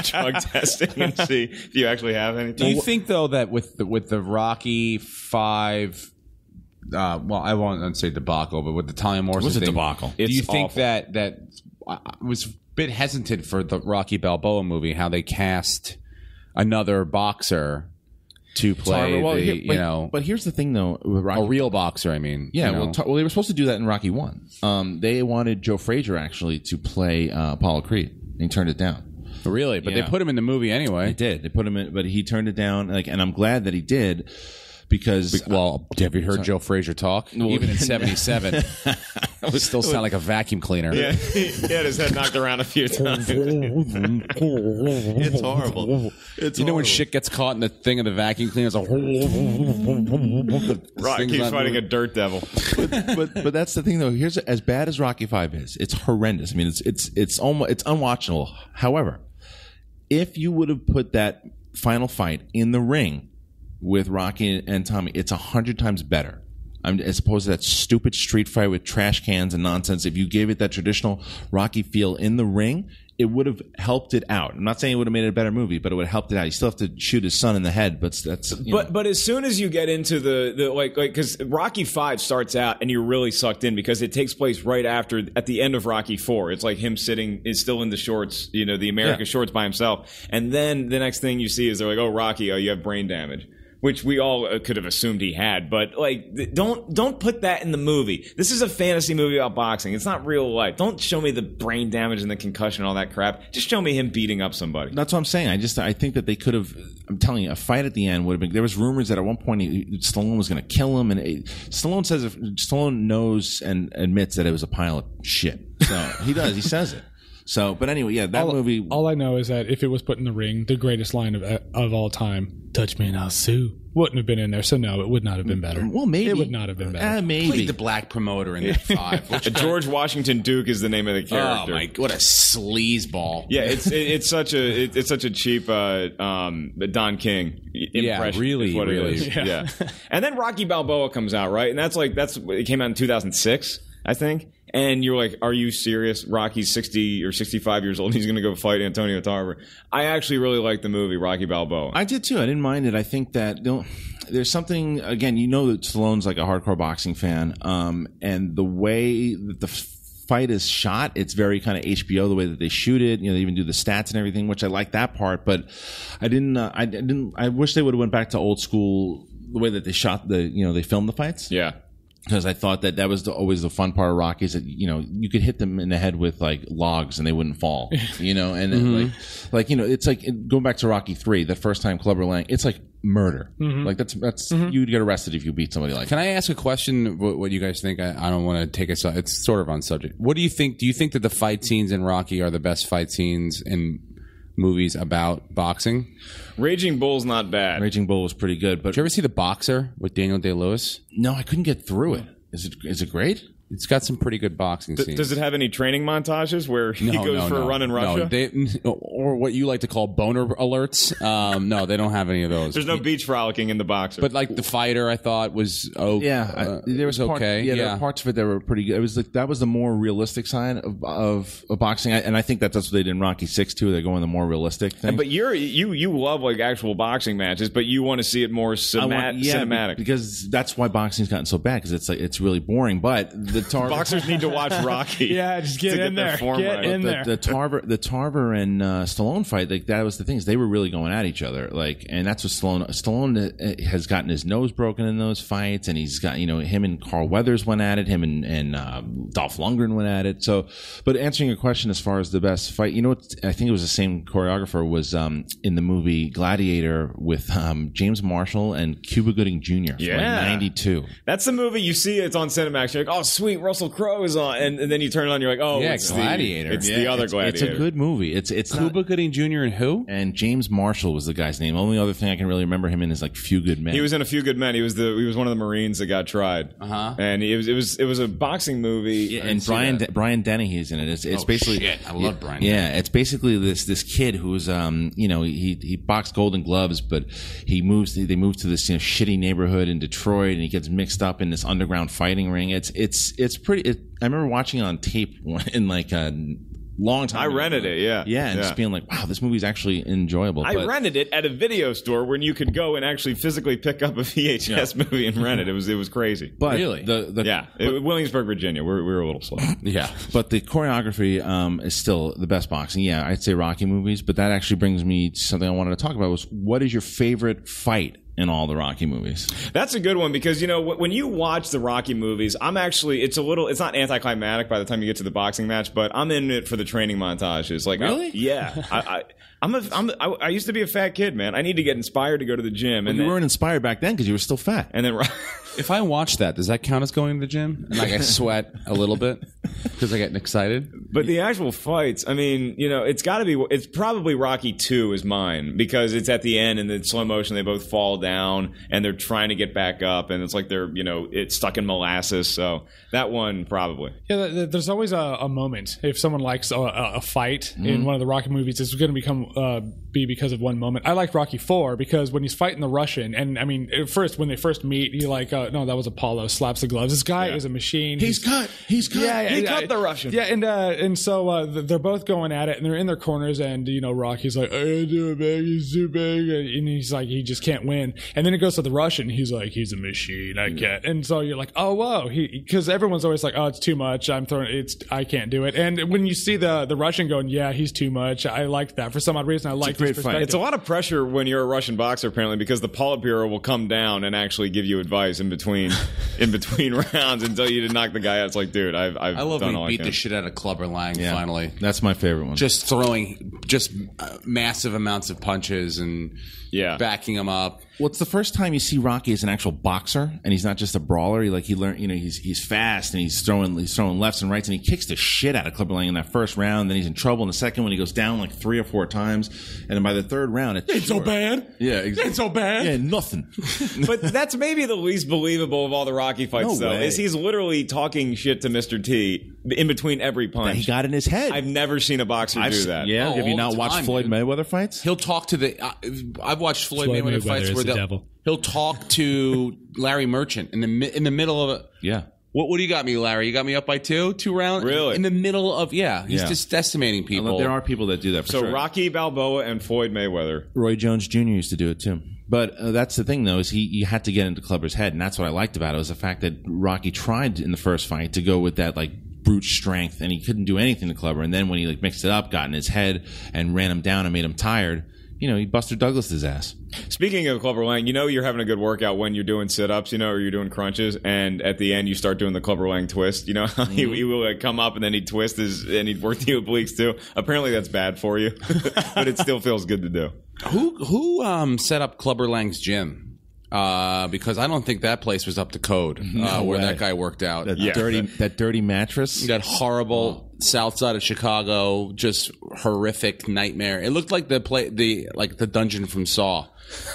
drug testing and see if you actually have anything. Do you think though that with the Rocky 5, well, I won't say debacle, but with the Talia Morrison, it was a debacle. Do you think that I was a bit hesitant for the Rocky Balboa movie how they cast another boxer to play But here's the thing, though, with Rocky, a real boxer. I mean, yeah. Well, they were supposed to do that in Rocky 1. They wanted Joe Frazier actually to play Apollo Creed. And he turned it down. Really, but they put him in the movie anyway. They did. They put him in, but he turned it down. And I'm glad that he did. Because have you heard Joe Frazier talk? Even in '77, it still sound like a vacuum cleaner. Yeah, he had his head knocked around a few times. It's horrible. You know when shit gets caught in the thing of the vacuum cleaner, it's like Rocky keeps fighting a dirt devil. But that's the thing, though. Here's as bad as Rocky 5 is. It's horrendous. I mean, it's almost unwatchable. However, if you would have put that final fight in the ring with Rocky and Tommy, it's 100 times better. As opposed to that stupid street fight with trash cans and nonsense. If you gave it that traditional Rocky feel in the ring, it would have helped it out. I'm not saying it would have made it a better movie, but it would have helped it out. You still have to shoot his son in the head, but that's. But as soon as you get into the because Rocky 5 starts out and you're really sucked in because it takes place right at the end of Rocky 4. It's like him is still in the shorts, the America shorts by himself, and then the next thing you see is they're like, "Oh, Rocky, you have brain damage." Which we all could have assumed he had, but don't put that in the movie. This is a fantasy movie about boxing. It's not real life. Don't show me the brain damage and the concussion and all that crap. Just show me him beating up somebody. That's what I'm saying. I think that they could have. I'm telling you, a fight at the end would have been. There was rumors that at one point Stallone was going to kill him, and Stallone knows and admits that it was a pile of shit. So he does. He says it. So, but anyway, that movie. All I know is that if it was put in the ring, the greatest line of all time, "Touch me and I'll sue," wouldn't have been in there. So no, it would not have been better. Well, maybe it would not have been better. Maybe played the black promoter in that 5. George Washington Duke is the name of the character. Oh my! What a sleazeball! Yeah, it's such a cheap Don King impression. Yeah, really. Yeah. And then Rocky Balboa comes out, right? And it came out in 2006, I think. And you're like, are you serious? Rocky's 60 or 65 years old. He's going to go fight Antonio Tarver. I actually really like the movie Rocky Balboa. I did too. I didn't mind it. I think that there's something, again, that Stallone's like a hardcore boxing fan. And the way that the fight is shot, it's very kind of HBO, the way that they shoot it. They even do the stats and everything, which I like that part. But I wish they would have went back to old school, the way that they shot they filmed the fights. Yeah. Because I thought that was always the fun part of Rocky is that you could hit them in the head with like logs and they wouldn't fall, and it's like going back to Rocky 3, the first time Clubber Lang, it's like murder, like that's you'd get arrested if you beat somebody like. Can I ask a question? What you guys think? I don't want to take it. It's sort of on subject. What do you think? Do you think that the fight scenes in Rocky are the best fight scenes in movies about boxing? Raging Bull's not bad. Raging Bull was pretty good, but did you ever see The Boxer with Daniel Day-Lewis? No, I couldn't get through it. Is it great? It's got some pretty good boxing scenes. Does it have any training montages where he goes for a run in Russia? Or what you like to call boner alerts? No, they don't have any of those. There's no beach frolicking in The Boxer. But like The Fighter, I thought was there was okay. There were parts of it that were pretty good. It was that was the more realistic side of boxing, and I think that's what they did in Rocky 6 too. They're going the more realistic thing. But you love like actual boxing matches, but you want to see it more cinematic because that's why boxing's gotten so bad because it's really boring. But the Tarver. Boxers need to watch Rocky. Yeah, just get in there. Get in there. The Tarver and Stallone fight, like that was the things. They were really going at each other, like, and that's what Stallone has gotten his nose broken in those fights, and he's got, him and Carl Weathers went at it, him and Dolph Lundgren went at it. So, but answering your question as far as the best fight, what I think it was the same choreographer was in the movie Gladiator with James Marshall and Cuba Gooding Jr. from 92. That's the movie you see. It's on Cinemax. You're like, oh, sweet, Russell Crowe is on, and then you turn it on. You're like, oh, yeah, it's Gladiator. The other Gladiator. It's a good movie. It's Cuba Gooding Jr. and who? And James Marshall was the guy's name. Only other thing I can really remember him in is like Few Good Men. He was in A Few Good Men. He was one of the Marines that got tried. And it was a boxing movie. Yeah, and Brian Dennehy's in it. It's basically shit. I love Brian. Yeah, it's basically this kid who's he boxed Golden Gloves, but they moved to this shitty neighborhood in Detroit, and he gets mixed up in this underground fighting ring. It's pretty. I remember watching it on tape in like a long time. I rented it, yeah, and just being like, wow, this movie's actually enjoyable. I rented it at a video store when you could go and actually physically pick up a VHS movie and rent it. It was crazy. But really, Williamsburg, Virginia. We were a little slow. Yeah, but the choreography is still the best boxing. Yeah, I'd say Rocky movies. But that actually brings me to something I wanted to talk about. Was what is your favorite fight in all the Rocky movies? That's a good one because, when you watch the Rocky movies, it's not anticlimactic by the time you get to the boxing match, but I'm in it for the training montages. Like, really? I used to be a fat kid, man. I need to get inspired to go to the gym. Well, you weren't inspired back then because you were still fat. And then, if I watch that, does that count as going to the gym? Like I sweat a little bit because I get excited. But the actual fights, I mean, it's probably Rocky 2 is mine because it's at the end and in slow motion they both fall down and they're trying to get back up and it's like they're, it's stuck in molasses. So that one probably. Yeah, there's always a moment. If someone likes a fight in one of the Rocky movies, it's going to be because of one moment. I like Rocky 4 because when he's fighting the Russian, and I mean, when they first meet, you're like, no, that was Apollo, slaps the gloves. This guy is a machine. He's cut. Yeah, he cut the Russian. Yeah, and so they're both going at it, and they're in their corners, and Rocky's like, I can't do it, man. He's too big, and he's like, he just can't win. And then it goes to the Russian. He's like, he's a machine. I can't. And so you're like, oh whoa, because everyone's always like, oh, it's too much. I can't do it. And when you see the Russian going, yeah, he's too much. I liked that for some odd reason. I like this perspective. It's a lot of pressure when you're a Russian boxer, apparently, because the Politburo will come down and actually give you advice in between rounds and tell you to knock the guy out. It's like, dude, I love when he beat the shit out of Clubber Lang. Finally, that's my favorite one. Just throwing massive amounts of punches and backing him up. Well, it's the first time you see Rocky as an actual boxer, and he's not just a brawler. He learned, he's fast and he's throwing lefts and rights, and he kicks the shit out of Clubber Lang in that first round. Then he's in trouble in the second when he goes down like 3 or 4 times, and then by the third round, it's so bad. Yeah, exactly. It's so bad. Yeah, nothing. But that's maybe the least believable of all the Rocky fights, though. Is he's literally talking shit to Mr. T in between every punch. That he got in his head. I've never seen a boxer do that. Yeah, have you not watched Floyd Mayweather fights? He'll talk to I've watched Floyd Mayweather fights where he'll talk to Larry Merchant in the middle of it. Yeah. What do you got me, Larry? You got me up by 2 rounds? Really? In the middle of, he's just decimating people. There are people that do that for sure. So Rocky Balboa and Floyd Mayweather. Roy Jones Jr. used to do it too. But that's the thing, though, is he had to get into Clubber's head, and that's what I liked about it, was the fact that Rocky tried in the first fight to go with that, like, brute strength, and he couldn't do anything to Clubber. And then when he mixed it up, got in his head, and ran him down and made him tired, he Buster Douglas his ass. Speaking of Clubber Lang, you're having a good workout when you're doing sit-ups, or you're doing crunches, and at the end you start doing the Clubber Lang twist. He will come up and then he'd twist and he'd work the obliques too. Apparently that's bad for you, but it still feels good to do. Who set up Clubber Lang's gym? Because I don't think that place was up to code where that guy worked out. That dirty mattress. That horrible south side of Chicago, just horrific nightmare. It looked like the dungeon from Saw.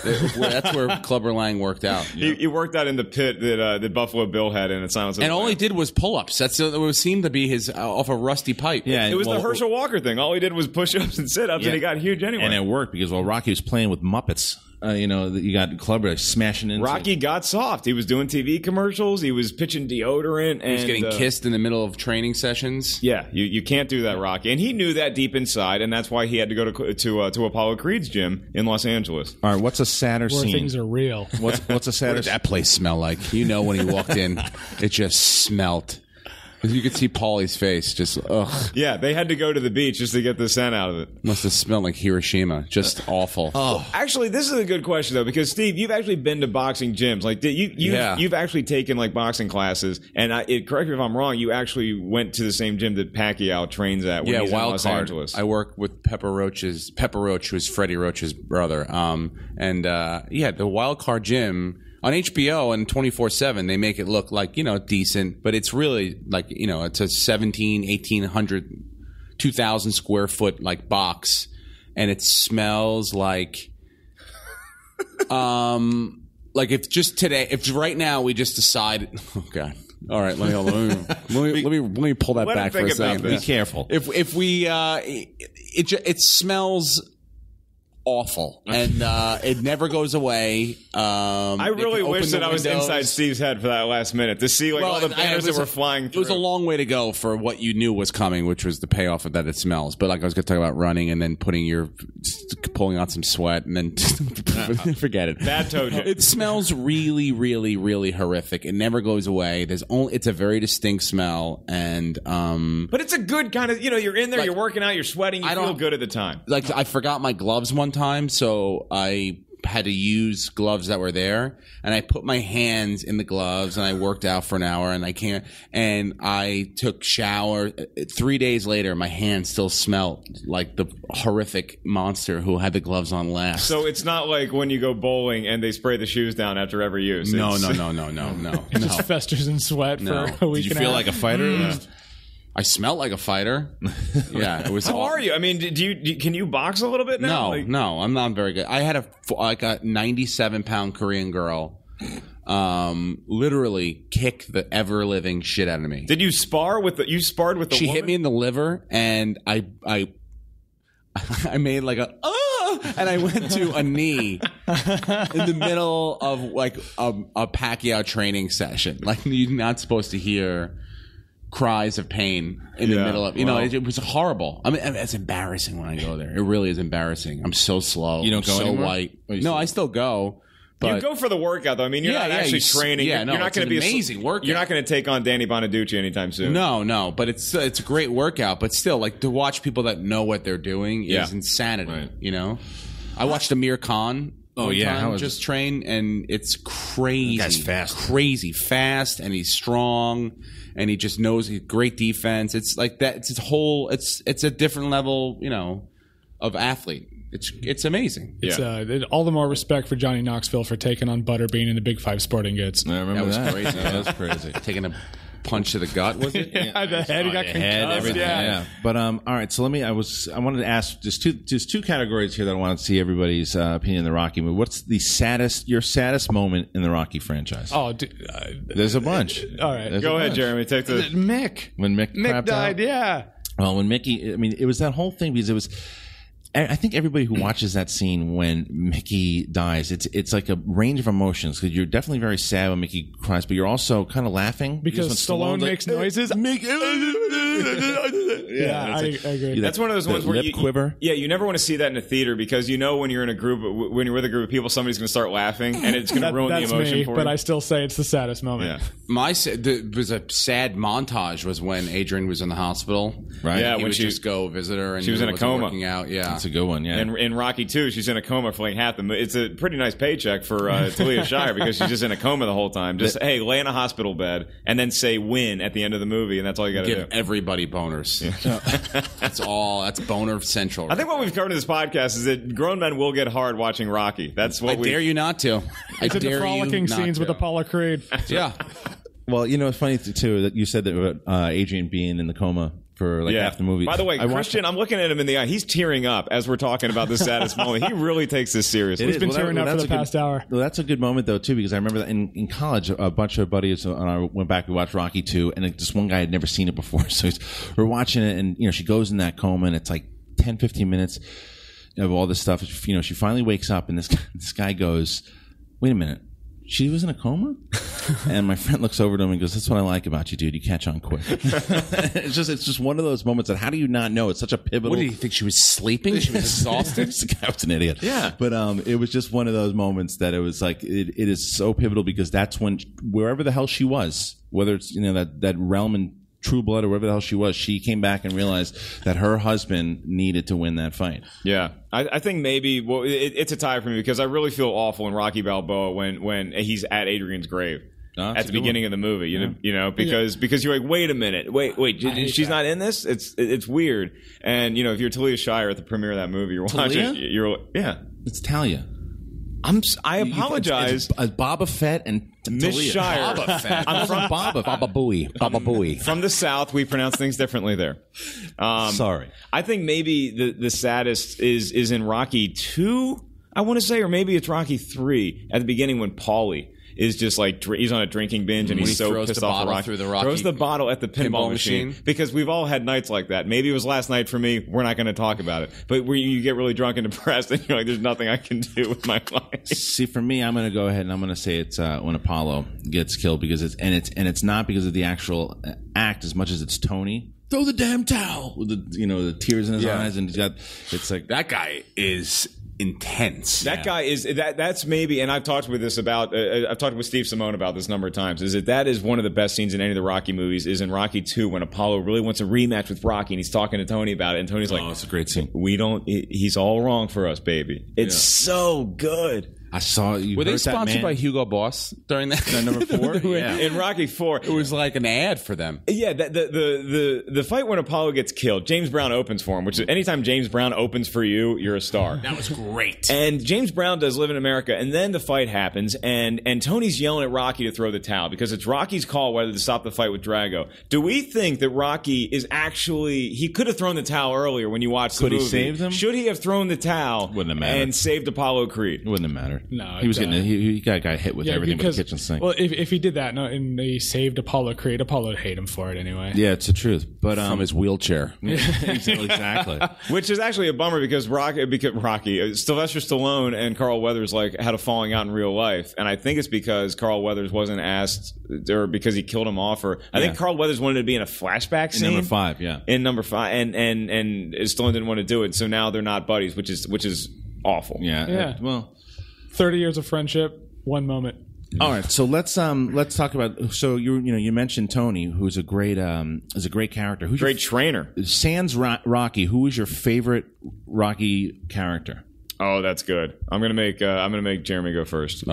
That's where Clubber Lang worked out. He worked out in the pit that Buffalo Bill had in Silence of the And all he did was pull-ups. It seemed to be his off a rusty pipe. Yeah, it was the Herschel Walker thing. All he did was push-ups and sit-ups, and he got huge anyway. And it worked because while Rocky was playing with Muppets, you got Clubber smashing into. Rocky got soft. He was doing TV commercials. He was pitching deodorant. And he was getting kissed in the middle of training sessions. Yeah, you can't do that, Rocky. And he knew that deep inside, and that's why he had to go to Apollo Creed's gym in Los Angeles. All right, what's a sadder Where scene? things are real. What's a sadder? What did that place smell like? When he walked in, it just smelled. You could see Paulie's face, just ugh. Yeah, they had to go to the beach just to get the scent out of it. Must have smelled like Hiroshima. Just awful. Oh, actually, this is a good question though, because Steve, you've actually been to boxing gyms. Like, you've actually taken like boxing classes, and correct me if I'm wrong. You actually went to the same gym that Pacquiao trains at. When he's in Los Angeles. I work with Pepper Roach, who's Freddie Roach's brother. The Wild Card Gym. On HBO and 24/7, they make it look like, decent, but it's really like, it's a 1,800, 2,000 square foot like box, and it smells like, if right now we just decided, oh God. All right, let me pull that back for a second. Be careful. If we, it smells awful, and it never goes away. I really wish that I was inside Steve's head for that last minute to see all the banners that were flying through. It was a long way to go for what you knew was coming, which was the payoff of that it smells. But like I was going to talk about running and then pulling out some sweat and then forget it. Bad Tojo. It smells really, really, really horrific. It never goes away. It's a very distinct smell, and but it's a good kind of you're in there, you're working out, you're sweating, you feel good at the time. Like I forgot my gloves one time, so I had to use gloves that were there, and I put my hands in the gloves and I worked out for an hour, and I took shower. 3 days later, my hands still smelled like the horrific monster who had the gloves on last. So it's not like when you go bowling and they spray the shoes down after every use. No. It just festers in sweat for a week. Did you feel like a fighter? I smelled like a fighter. Yeah, it was. How are you? I mean, can you box a little bit now? No, I'm not very good. I had a 97-pound Korean girl, literally kick the ever living shit out of me. Did you spar with the? You sparred with the. She woman? hit me in the liver, and I made like and I went to a knee in the middle of like a Pacquiao training session. Like you're not supposed to hear cries of pain in the middle of it was horrible. I mean, it's embarrassing when I go there. It really is embarrassing. I'm so slow. You don't go anymore? White. No, I still go. But you go for the workout though. I mean, you're not actually training. Yeah, you're not going to be amazing workout. You're not going to take on Danny Bonaducci anytime soon. No, but it's a great workout. But still, like to watch people that know what they're doing is insanity. Right. I watched Amir Khan. Oh yeah, how just train, and it's crazy. That guy's fast, crazy fast, and he's strong, and he just knows he's great defense. It's like that. It's a different level, of athlete. It's amazing. It's all the more respect for Johnny Knoxville for taking on Butterbean in the Big Five Sporting Goods. I remember that. Was crazy. That was crazy. Taking a punch to the gut, was it? The head, he got concussed. Everything. Yeah. But all right. So I wanted to ask just two categories here that I want to see everybody's opinion in the Rocky movie. What's your saddest moment in the Rocky franchise? Oh, there's a bunch. All right, go ahead, Jeremy. Take the Mick. When Mick died. Out? Yeah. Well, when Mickey, I mean, it was that whole thing because it was. I think everybody who watches that scene when Mickey dies, it's like a range of emotions because you're definitely very sad when Mickey cries, but you're also kind of laughing because Stallone makes noises. Yeah, I agree. That's one of those ones where lip quiver. You never want to see that in a theater because when you're in a group, when you're with a group of people, somebody's going to start laughing and it's going to ruin the emotion for you. But I still say it's the saddest moment. Yeah. There was a sad montage was when Adrian was in the hospital. Right. Yeah, he would just go visit her and she was in a coma. Working out. Yeah. That's a good one, yeah. And in Rocky 2, she's in a coma for like half the movie. It's a pretty nice paycheck for Talia Shire because she's just in a coma the whole time. Just, hey, lay in a hospital bed and then say win at the end of the movie, and that's all you got to do. Give everybody boners. Yeah. That's boner central. Right? I think what we've covered in this podcast is that grown men will get hard watching Rocky. That's what I dare you not to. I dare the frolicking scenes with Apollo Creed. Yeah. Well, it's funny, too, that you said that about Adrian being in the coma for half the movie. By the way, Christian, I'm looking at him in the eye. He's tearing up as we're talking about this saddest moment. He really takes this seriously. He's been tearing up for the past hour. Well, that's a good moment, though, too, because I remember that in college, a bunch of buddies and I went back, we watched Rocky 2, and this one guy had never seen it before. So we're watching it, and, she goes in that coma, and it's like 10, 15 minutes of all this stuff. She finally wakes up, and this guy goes, wait a minute. She was in a coma? And my friend looks over to him and goes, that's what I like about you, dude. You catch on quick. It's just one of those moments that how do you not know? It's such a pivotal. What, did you think she was sleeping? She was exhausted? This guy was an idiot. Yeah. But it was just one of those moments that it was like, it is so pivotal because that's when, wherever the hell she was, whether it's, that realm in True Blood or whatever the hell she was, she came back and realized that her husband needed to win that fight. Yeah, I think maybe it's a tie for me because I really feel awful in Rocky Balboa when he's at Adrian's grave. At the beginning of the movie, you know, because you're like, wait a minute, wait, she's not in this. It's weird, and if you're Talia Shire at the premiere of that movie, you're watching, It's Talia. I apologize. It's Boba Fett and Miss Shire. Boba Fett. I'm from Baba Booey. From the South, we pronounce things differently there. Sorry. I think maybe the saddest is in Rocky 2, I want to say, or maybe it's Rocky 3 at the beginning when Paulie is just like he's on a drinking binge and he's so pissed off the Rocky. Throws the bottle at the pinball machine because we've all had nights like that. Maybe it was last night for me. We're not going to talk about it. But where you get really drunk and depressed and you're like, there's nothing I can do with my life. See, for me, I'm going to go ahead and I'm going to say it's when Apollo gets killed because it's not because of the actual act as much as it's Tony. Throw the damn towel with the tears in his eyes and it's like that guy is intense. That guy is that's maybe, and I've talked with Steve Simone about this a number of times, is that is one of the best scenes in any of the Rocky movies is in Rocky 2 when Apollo really wants a rematch with Rocky and he's talking to Tony about it and Tony's like, it's a great scene. He's all wrong for us, baby. It's so good. I saw you. Were they sponsored by Hugo Boss during that? Number 4? Yeah. In Rocky 4. It was like an ad for them. Yeah, the fight when Apollo gets killed, James Brown opens for him, which is anytime James Brown opens for you, you're a star. That was great. And James Brown does Live in America, and then the fight happens, and Tony's yelling at Rocky to throw the towel because it's Rocky's call whether to stop the fight with Drago. Do we think that Rocky is actually, he could have thrown the towel earlier when you watch the movie. Could he saved him? Should he have thrown the towel Wouldn't have mattered. And saved Apollo Creed? It wouldn't have mattered. No, he was he got hit with everything but the kitchen sink. Well, if he did that and he saved Apollo Creed, Apollo would hate him for it anyway. Yeah, it's the truth. But from his wheelchair. Exactly. Which is actually a bummer because Rocky, Sylvester Stallone and Carl Weathers had a falling out in real life, and I think it's because Carl Weathers wasn't asked, or because he killed him off, or I think Carl Weathers wanted to be in a flashback scene. In number 5, yeah. In number 5, and Stallone didn't want to do it, so now they're not buddies, which is awful. Yeah. Well, 30 years of friendship, one moment. All right, so let's talk about. So you mentioned Tony, who's a great character, who's great trainer. Sans Rocky, who is your favorite Rocky character? Oh, that's good. I'm gonna make Jeremy go first.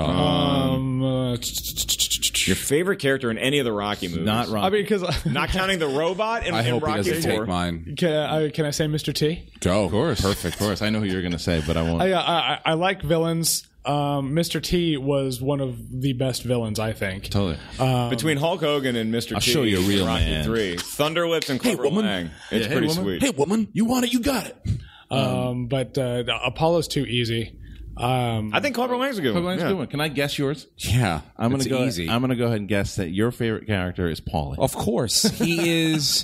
Your favorite character in any of the Rocky movies? Not Rocky. I mean, because not counting the robot in, I hope Rocky he doesn't 4. take mine. Can I say Mr. T? Go. Of course, perfect. Of course, I know who you're going to say, but I won't. I like villains. Mr. T was one of the best villains, I think. Totally. Between Hulk Hogan and Mr. T, I'll show you a real Rocky man. 3, Thunderlips and Clever Lang. It's pretty sweet. Hey, woman, you want it? You got it. But Apollo's too easy. I think Clever Lang's a good one. Good one. Can I guess yours? Yeah, I'm going to go. easy. I'm going to go ahead and guess that your favorite character is Paulie. Of course, he is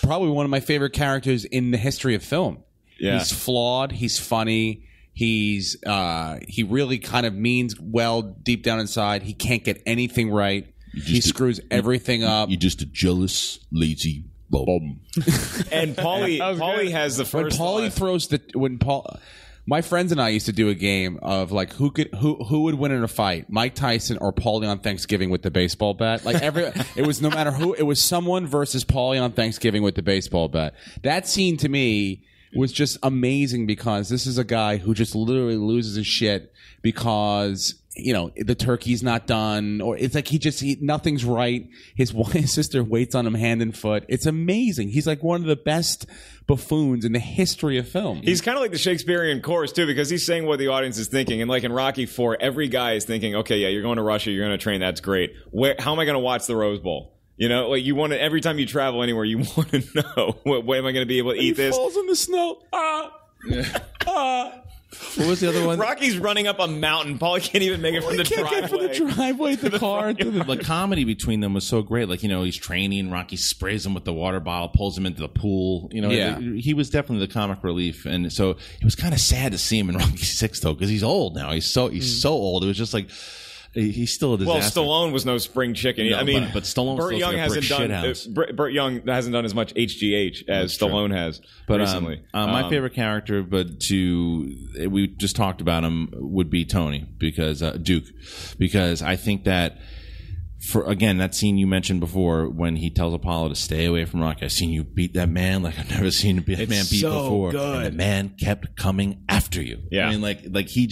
probably one of my favorite characters in the history of film. Yeah. He's flawed. He's funny. He really kind of means well deep down inside. He can't get anything right. He screws everything up. You're just a jealous, lazy bum. And Paulie has the first. My friends and I used to do a game of like who would win in a fight, Mike Tyson or Paulie on Thanksgiving with the baseball bat. Like it was no matter who, it was someone versus Paulie on Thanksgiving with the baseball bat. That scene to me was just amazing because this is a guy who just literally loses his shit because the turkey's not done, or it's like nothing's right. His sister waits on him hand and foot. It's amazing. He's like one of the best buffoons in the history of film. He's kind of like the Shakespearean chorus too, because he's saying what the audience is thinking. And like in Rocky 4, every guy is thinking, okay, yeah, you're going to Russia, you're going to train, that's great. How am I going to watch the Rose Bowl? Like you want to, every time you travel anywhere, you want to know, what am I going to be able to eat this? He falls in the snow. What was the other one? Rocky's running up a mountain. Paulie can't even make it from the driveway. The car. The comedy between them was so great. Like, he's training. Rocky sprays him with the water bottle, pulls him into the pool. He was definitely the comic relief. And so it was kind of sad to see him in Rocky 6, though, because he's old now. He's so old. It was just like... He's still a disaster. Well, Stallone was no spring chicken. No, but Stallone Burt Young hasn't done as much HGH as Stallone has recently. My favorite character, we just talked about him, would be Tony, because Duke, because I think that for again, that scene you mentioned before when he tells Apollo to stay away from Rocky. I've seen you beat that man like I've never seen a man beat before. Good. And the man kept coming after you. Yeah. I mean, like he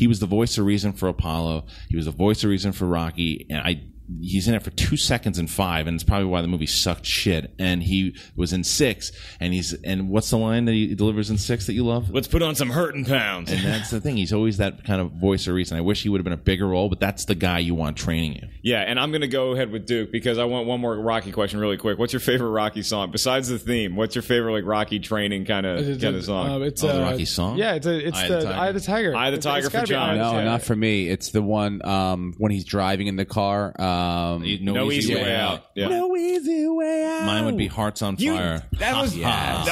was the voice of reason for Apollo. He was the voice of reason for Rocky. And he's in it for 2 seconds in 5, and it's probably why the movie sucked shit. And he was in 6, and what's the line that he delivers in 6 that you love? Let's put on some hurting pounds. And that's the thing. He's always that kind of voice of reason. I wish he would have been a bigger role, but that's the guy you want training you. Yeah, and I'm going to go ahead with Duke because I want one more Rocky question really quick. What's your favorite Rocky song? Besides the theme, what's your favorite like Rocky training kind of song? It's the Rocky song? Yeah, it's the Eye of the Tiger. Eye of the Tiger for John. No, not for me. It's the one when he's driving in the car. No easy way out. Yeah. No easy way out. Mine would be Hearts on Fire. That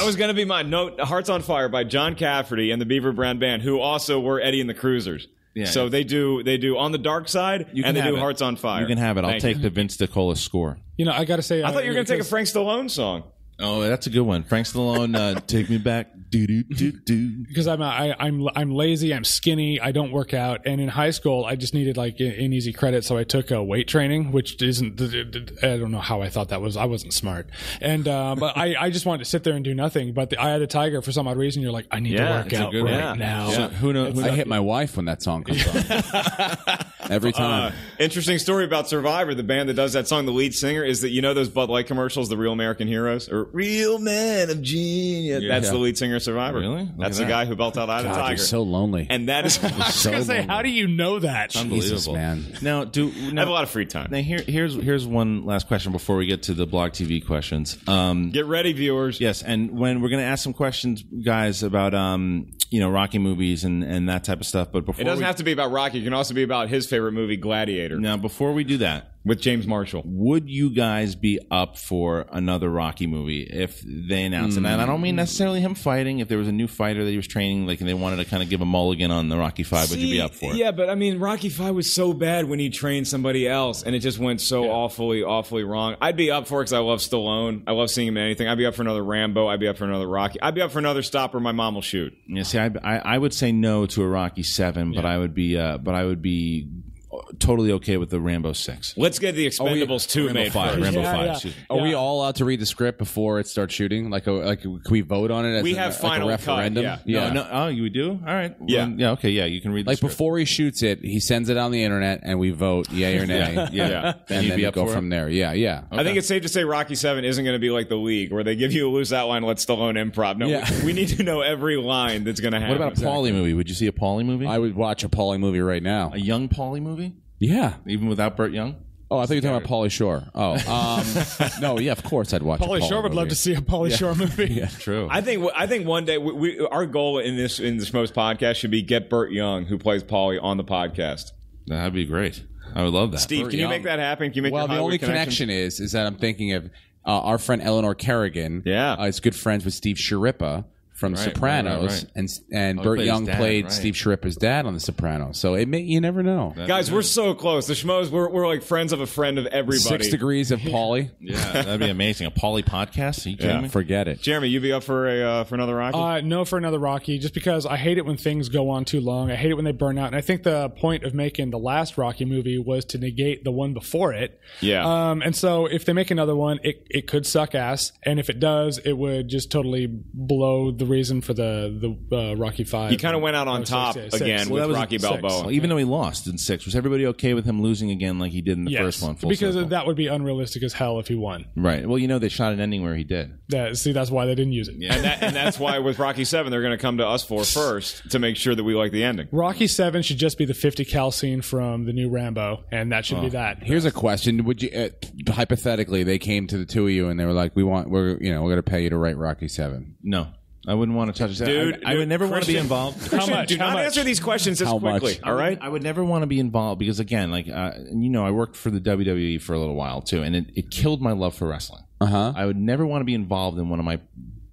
was going to be mine. No, Hearts on Fire by John Cafferty and the Beaver Brown Band, who also were Eddie and the Cruisers. Yeah, so they do On the Dark Side, and they do Hearts on Fire. You can have it. I'll take the Vince DiCola score. I got to say, I thought you were going to take a Frank Stallone song. Oh, that's a good one. Frank Stallone, Take Me Back. Because I'm lazy, I'm skinny, I don't work out, and in high school I just needed like an easy credit, so I took weight training, which isn't. I don't know how I thought that was. I wasn't smart, and but I just wanted to sit there and do nothing. But the Eye of the Tiger, for some odd reason, you're like, I need to work out right now. So who knows? I hit my wife when that song comes on. Every time. Interesting story about Survivor. The band that does that song, the lead singer, is that those Bud Light commercials, the Real American Heroes, or Real Men of Genius. That's the lead singer of Survivor. Really? That's the guy who belts out Eye of the Tiger. You're so lonely. And that is. I was going to say, how do you know that? Jesus, man. Now, I have a lot of free time. Now, here's one last question before we get to the Blog TV questions. Get ready, viewers. Yes, and when we're going to ask some questions, guys, about Rocky movies and that type of stuff. But before it doesn't have to be about Rocky. It can also be about his favorite movie, Gladiator. Now, before we do that, with James Marshall, would you guys be up for another Rocky movie if they announced it? And I don't mean necessarily him fighting. If there was a new fighter that he was training, like, and they wanted to kind of give a mulligan on the Rocky 5, would you be up for it? Yeah, but I mean, Rocky 5 was so bad when he trained somebody else, and it just went so awfully wrong. I'd be up for it because I love Stallone. I love seeing him in anything. I'd be up for another Rambo. I'd be up for another Rocky. I'd be up for another Stop or My Mom Will Shoot. Yeah, see, I would say no to a Rocky 7, but I would be totally okay with the Rambo 6. Let's get the Expendables 2 made first. Rambo 5. Excuse me. Are we all allowed to read the script before it starts shooting? Can we vote on it? As we have final a referendum. Cut, No. Oh, you do? All right. Yeah. Yeah. Okay. Yeah. You can read the script. Before he shoots it, he sends it on the internet, and we vote yay or nay. Yeah. And then go from there. Yeah. Yeah. Okay. I think it's safe to say Rocky 7 isn't going to be like The League, where they give you a loose outline, let Stallone improv. No, we need to know every line that's going to happen. What about a Paulie movie? Would you see a Paulie movie? I would watch a Paulie movie right now. A young Paulie movie? Yeah. Even without Burt Young? Oh, I thought you were talking about Pauly Shore. Oh, no, yeah, of course I'd watch. Pauly Shore would love to see a Pauly Shore movie. Yeah, true. I think one day our goal in this Schmoes podcast should be get Burt Young, who plays Pauly, on the podcast. That'd be great. I would love that. Steve, Burt can you Young. make that happen? Can you make well, the only connection is that I'm thinking of our friend Eleanor Kerrigan. Yeah, is good friends with Steve Sciarippa from Sopranos, and Burt Young played Steve Sciarippa's dad on The Sopranos. So you never know. Guys, we're so close. The Schmoes, we're like friends of a friend of everybody. 6 degrees of Pauly. Yeah, that'd be amazing. A Pauly podcast? Are you kidding me? Forget it. Jeremy, you be up for another Rocky? No, for another Rocky, just because I hate it when things go on too long. I hate it when they burn out. And I think the point of making the last Rocky movie was to negate the one before it. Yeah. And so if they make another one, it could suck ass. And if it does, it would just totally blow the reason for the Rocky 5. He kind of went out on top again with Rocky Balboa. Well, even though he lost in 6, was everybody okay with him losing again like he did in the first one? Because that would be unrealistic as hell if he won. Right. Well, they shot an ending where he did. That's why they didn't use it. Yeah. And that's why with Rocky 7, they're going to come to us first to make sure that we like the ending. Rocky 7 should just be the 50 cal scene from the new Rambo, and that should be that. Here's a question: would you hypothetically they came to the two of you and they were like, we're going to pay you to write Rocky 7? No. I wouldn't want to touch that. Dude, I would never want to be involved. Christian, How much? do not answer these questions this quickly, all right? I would never want to be involved because, again, I worked for the WWE for a little while, too, and it killed my love for wrestling. Uh-huh. I would never want to be involved in one of my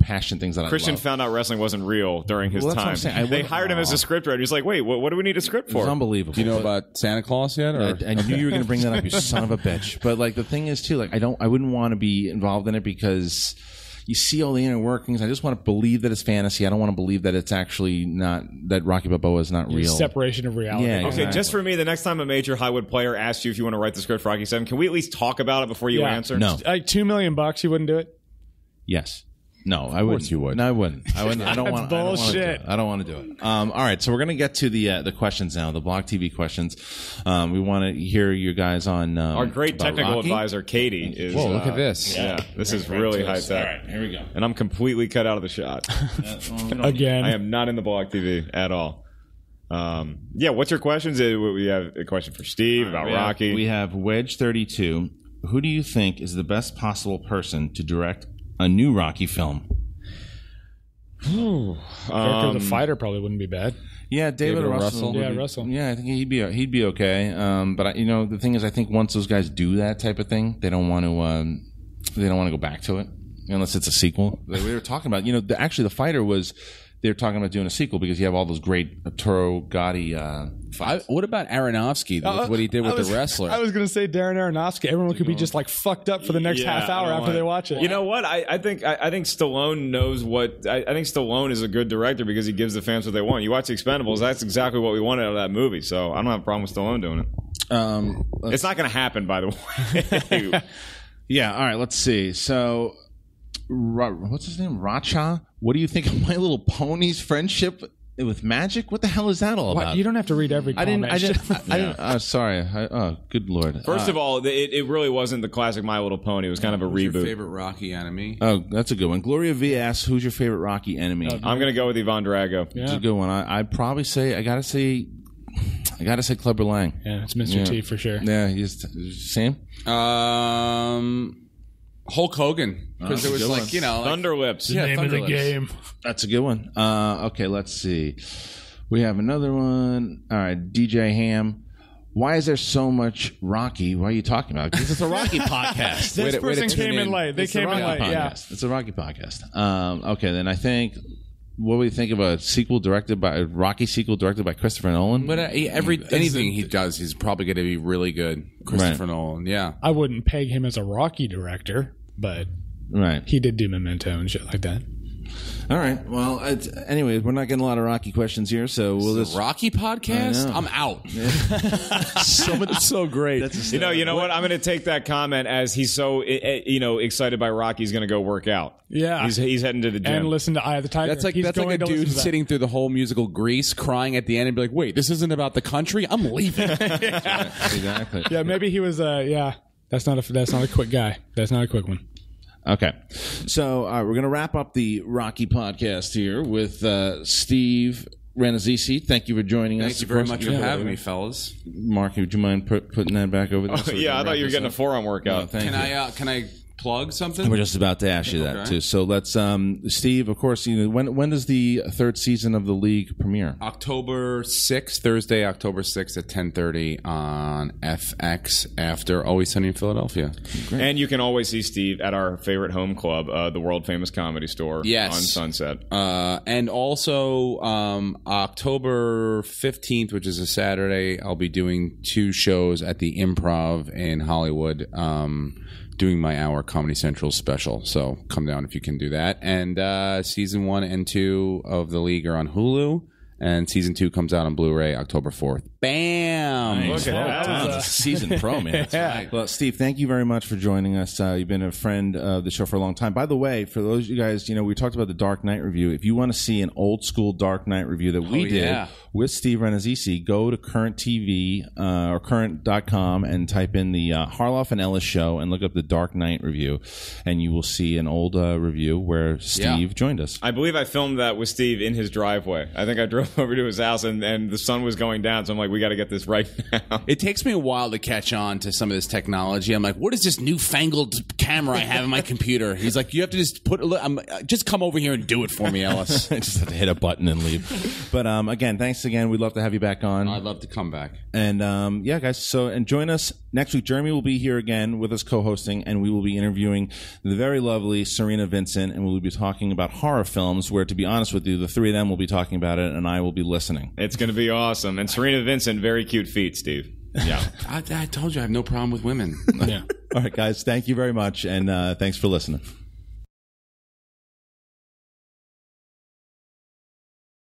passion things that Christian I love. found out wrestling wasn't real during his time. That's what I'm saying. They hired him as a scriptwriter. He's like, wait, what do we need a script for? It's unbelievable. Do you know about Santa Claus yet? Or? I knew you were going to bring that up, you son of a bitch. But the thing is, too, I wouldn't want to be involved in it because you see all the inner workings. I just want to believe that it's fantasy. I don't want to believe that it's actually not, that Rocky Balboa is not real. Separation of reality. Yeah, Okay, just for me, the next time a major Hollywood player asks you if you want to write the script for Rocky 7, can we at least talk about it before you answer? No. Like $2 million, you wouldn't do it? Yes. No, I wouldn't. you would. No, I wouldn't. I wouldn't. I don't want. Bullshit. I don't want to do it. All right, so we're gonna get to the questions now, the Block TV questions. We want to hear you guys on our great technical Rocky. advisor, Katie. Is, Whoa, look at this. Yeah, this is really high tech. All right, here we go. And I'm completely cut out of the shot. Again. I am not in the Block TV at all. What's your questions? We have a question for Steve about Rocky. We have Wedge 32. Who do you think is the best possible person to direct a new Rocky film? The fighter probably wouldn't be bad. Yeah, David Russell. Yeah, Russell. Yeah, I think he'd be okay. But the thing is, I think once those guys do that type of thing, they don't want to go back to it unless it's a sequel. Like we were talking about, actually, the fighter was. They were talking about doing a sequel because you have all those great Toro Gotti fights. What about Aronofsky? What he did with the wrestler? I was going to say Darren Aronofsky. Everyone could be just like fucked up for the next half hour after they watch it. You know what? I think Stallone knows what. I think Stallone is a good director because he gives the fans what they want. You watch The Expendables, that's exactly what we wanted out of that movie. So I don't have a problem with Stallone doing it. It's not going to happen, by the way. Yeah. All right. Let's see. So. What's his name? Racha? What do you think of My Little Pony's friendship with magic? What the hell is that all about? You don't have to read every comment. I didn't. Sorry. Good Lord. First of all, it really wasn't the classic My Little Pony. It was kind of a reboot. Your favorite Rocky enemy? Oh, that's a good one. Gloria V asks, "Who's your favorite Rocky enemy?" I'm going to go with Ivan Drago. It's a good one. I'd probably say I gotta say Clubber Lang. Yeah, it's Mr. T for sure. Yeah, he's Sam. Hulk Hogan, because it was like Thunderlips. The name of the game. That's a good one. Okay, let's see. We have another one. All right, DJ Ham. Why is there so much Rocky? Why are you talking about it? Because it's a Rocky podcast. This person came in late. They came in late. Yeah, it's a Rocky podcast. Okay, then I think. What do we think of a Rocky sequel directed by Christopher Nolan? But anything he does, he's probably going to be really good. Christopher Nolan, yeah. I wouldn't peg him as a Rocky director, but he did do Memento and shit like that. All right. Well, anyway, we're not getting a lot of Rocky questions here, so we'll just Rocky podcast. I'm out. It's so great. You know what? I'm going to take that comment as he's so excited by Rocky. He's going to go work out. Yeah, he's heading to the gym and listen to Eye of the Tiger. That's like a dude sitting through the whole musical Grease, crying at the end, and be like, "Wait, this isn't about the country. I'm leaving." Exactly. Yeah, maybe he was. That's not a quick guy. That's not a quick one. Okay, so we're going to wrap up the Rocky podcast here with Steve Rannazzisi. Thank you for joining us. Thank you very much for having me, fellas. Mark, would you mind putting that back over there? I thought you were getting a forearm workout. Can I plug something? We're just about to ask you that too. So let's, Steve. Of course, when does the third season of the league premiere? October 6th, Thursday, October 6th at 10:30 on FX after Always Sunny in Philadelphia. Great. And you can always see Steve at our favorite home club, the world famous Comedy Store on Sunset. And also October 15th, which is a Saturday, I'll be doing 2 shows at the Improv in Hollywood. Doing my hour Comedy Central special, so come down if you can do that. And season 1 and 2 of the league are on Hulu, and season 2 comes out on Blu-ray October 4th. Bam! Nice. That was a season pro, man. Right. Well, Steve, thank you very much for joining us. You've been a friend of the show for a long time. By the way, for those of you guys, we talked about the Dark Knight review. If you want to see an old school Dark Knight review that we did with Steve Rannazzisi, go to Current TV or current.com and type in the Harloff and Ellis show and look up the Dark Knight review, and you will see an old review where Steve joined us. I believe I filmed that with Steve in his driveway. I think I drove over to his house and the sun was going down, so I'm like, we got to get this right now. It takes me a while to catch on to some of this technology. I'm like, what is this newfangled camera I have in my computer? He's like, you have to just just come over here and do it for me, Ellis. I just have to hit a button and leave. But again, thanks again. We'd love to have you back on. I'd love to come back. And guys, and join us next week. Jeremy will be here again with us co-hosting, and we will be interviewing the very lovely Serena Vincent, and we'll be talking about horror films, where, to be honest with you, the 3 of them will be talking about it, and I will be listening. It's going to be awesome. And Serena Vincent, very cute feet, Steve. Yeah. I told you I have no problem with women. Yeah. All right, guys. Thank you very much, and thanks for listening.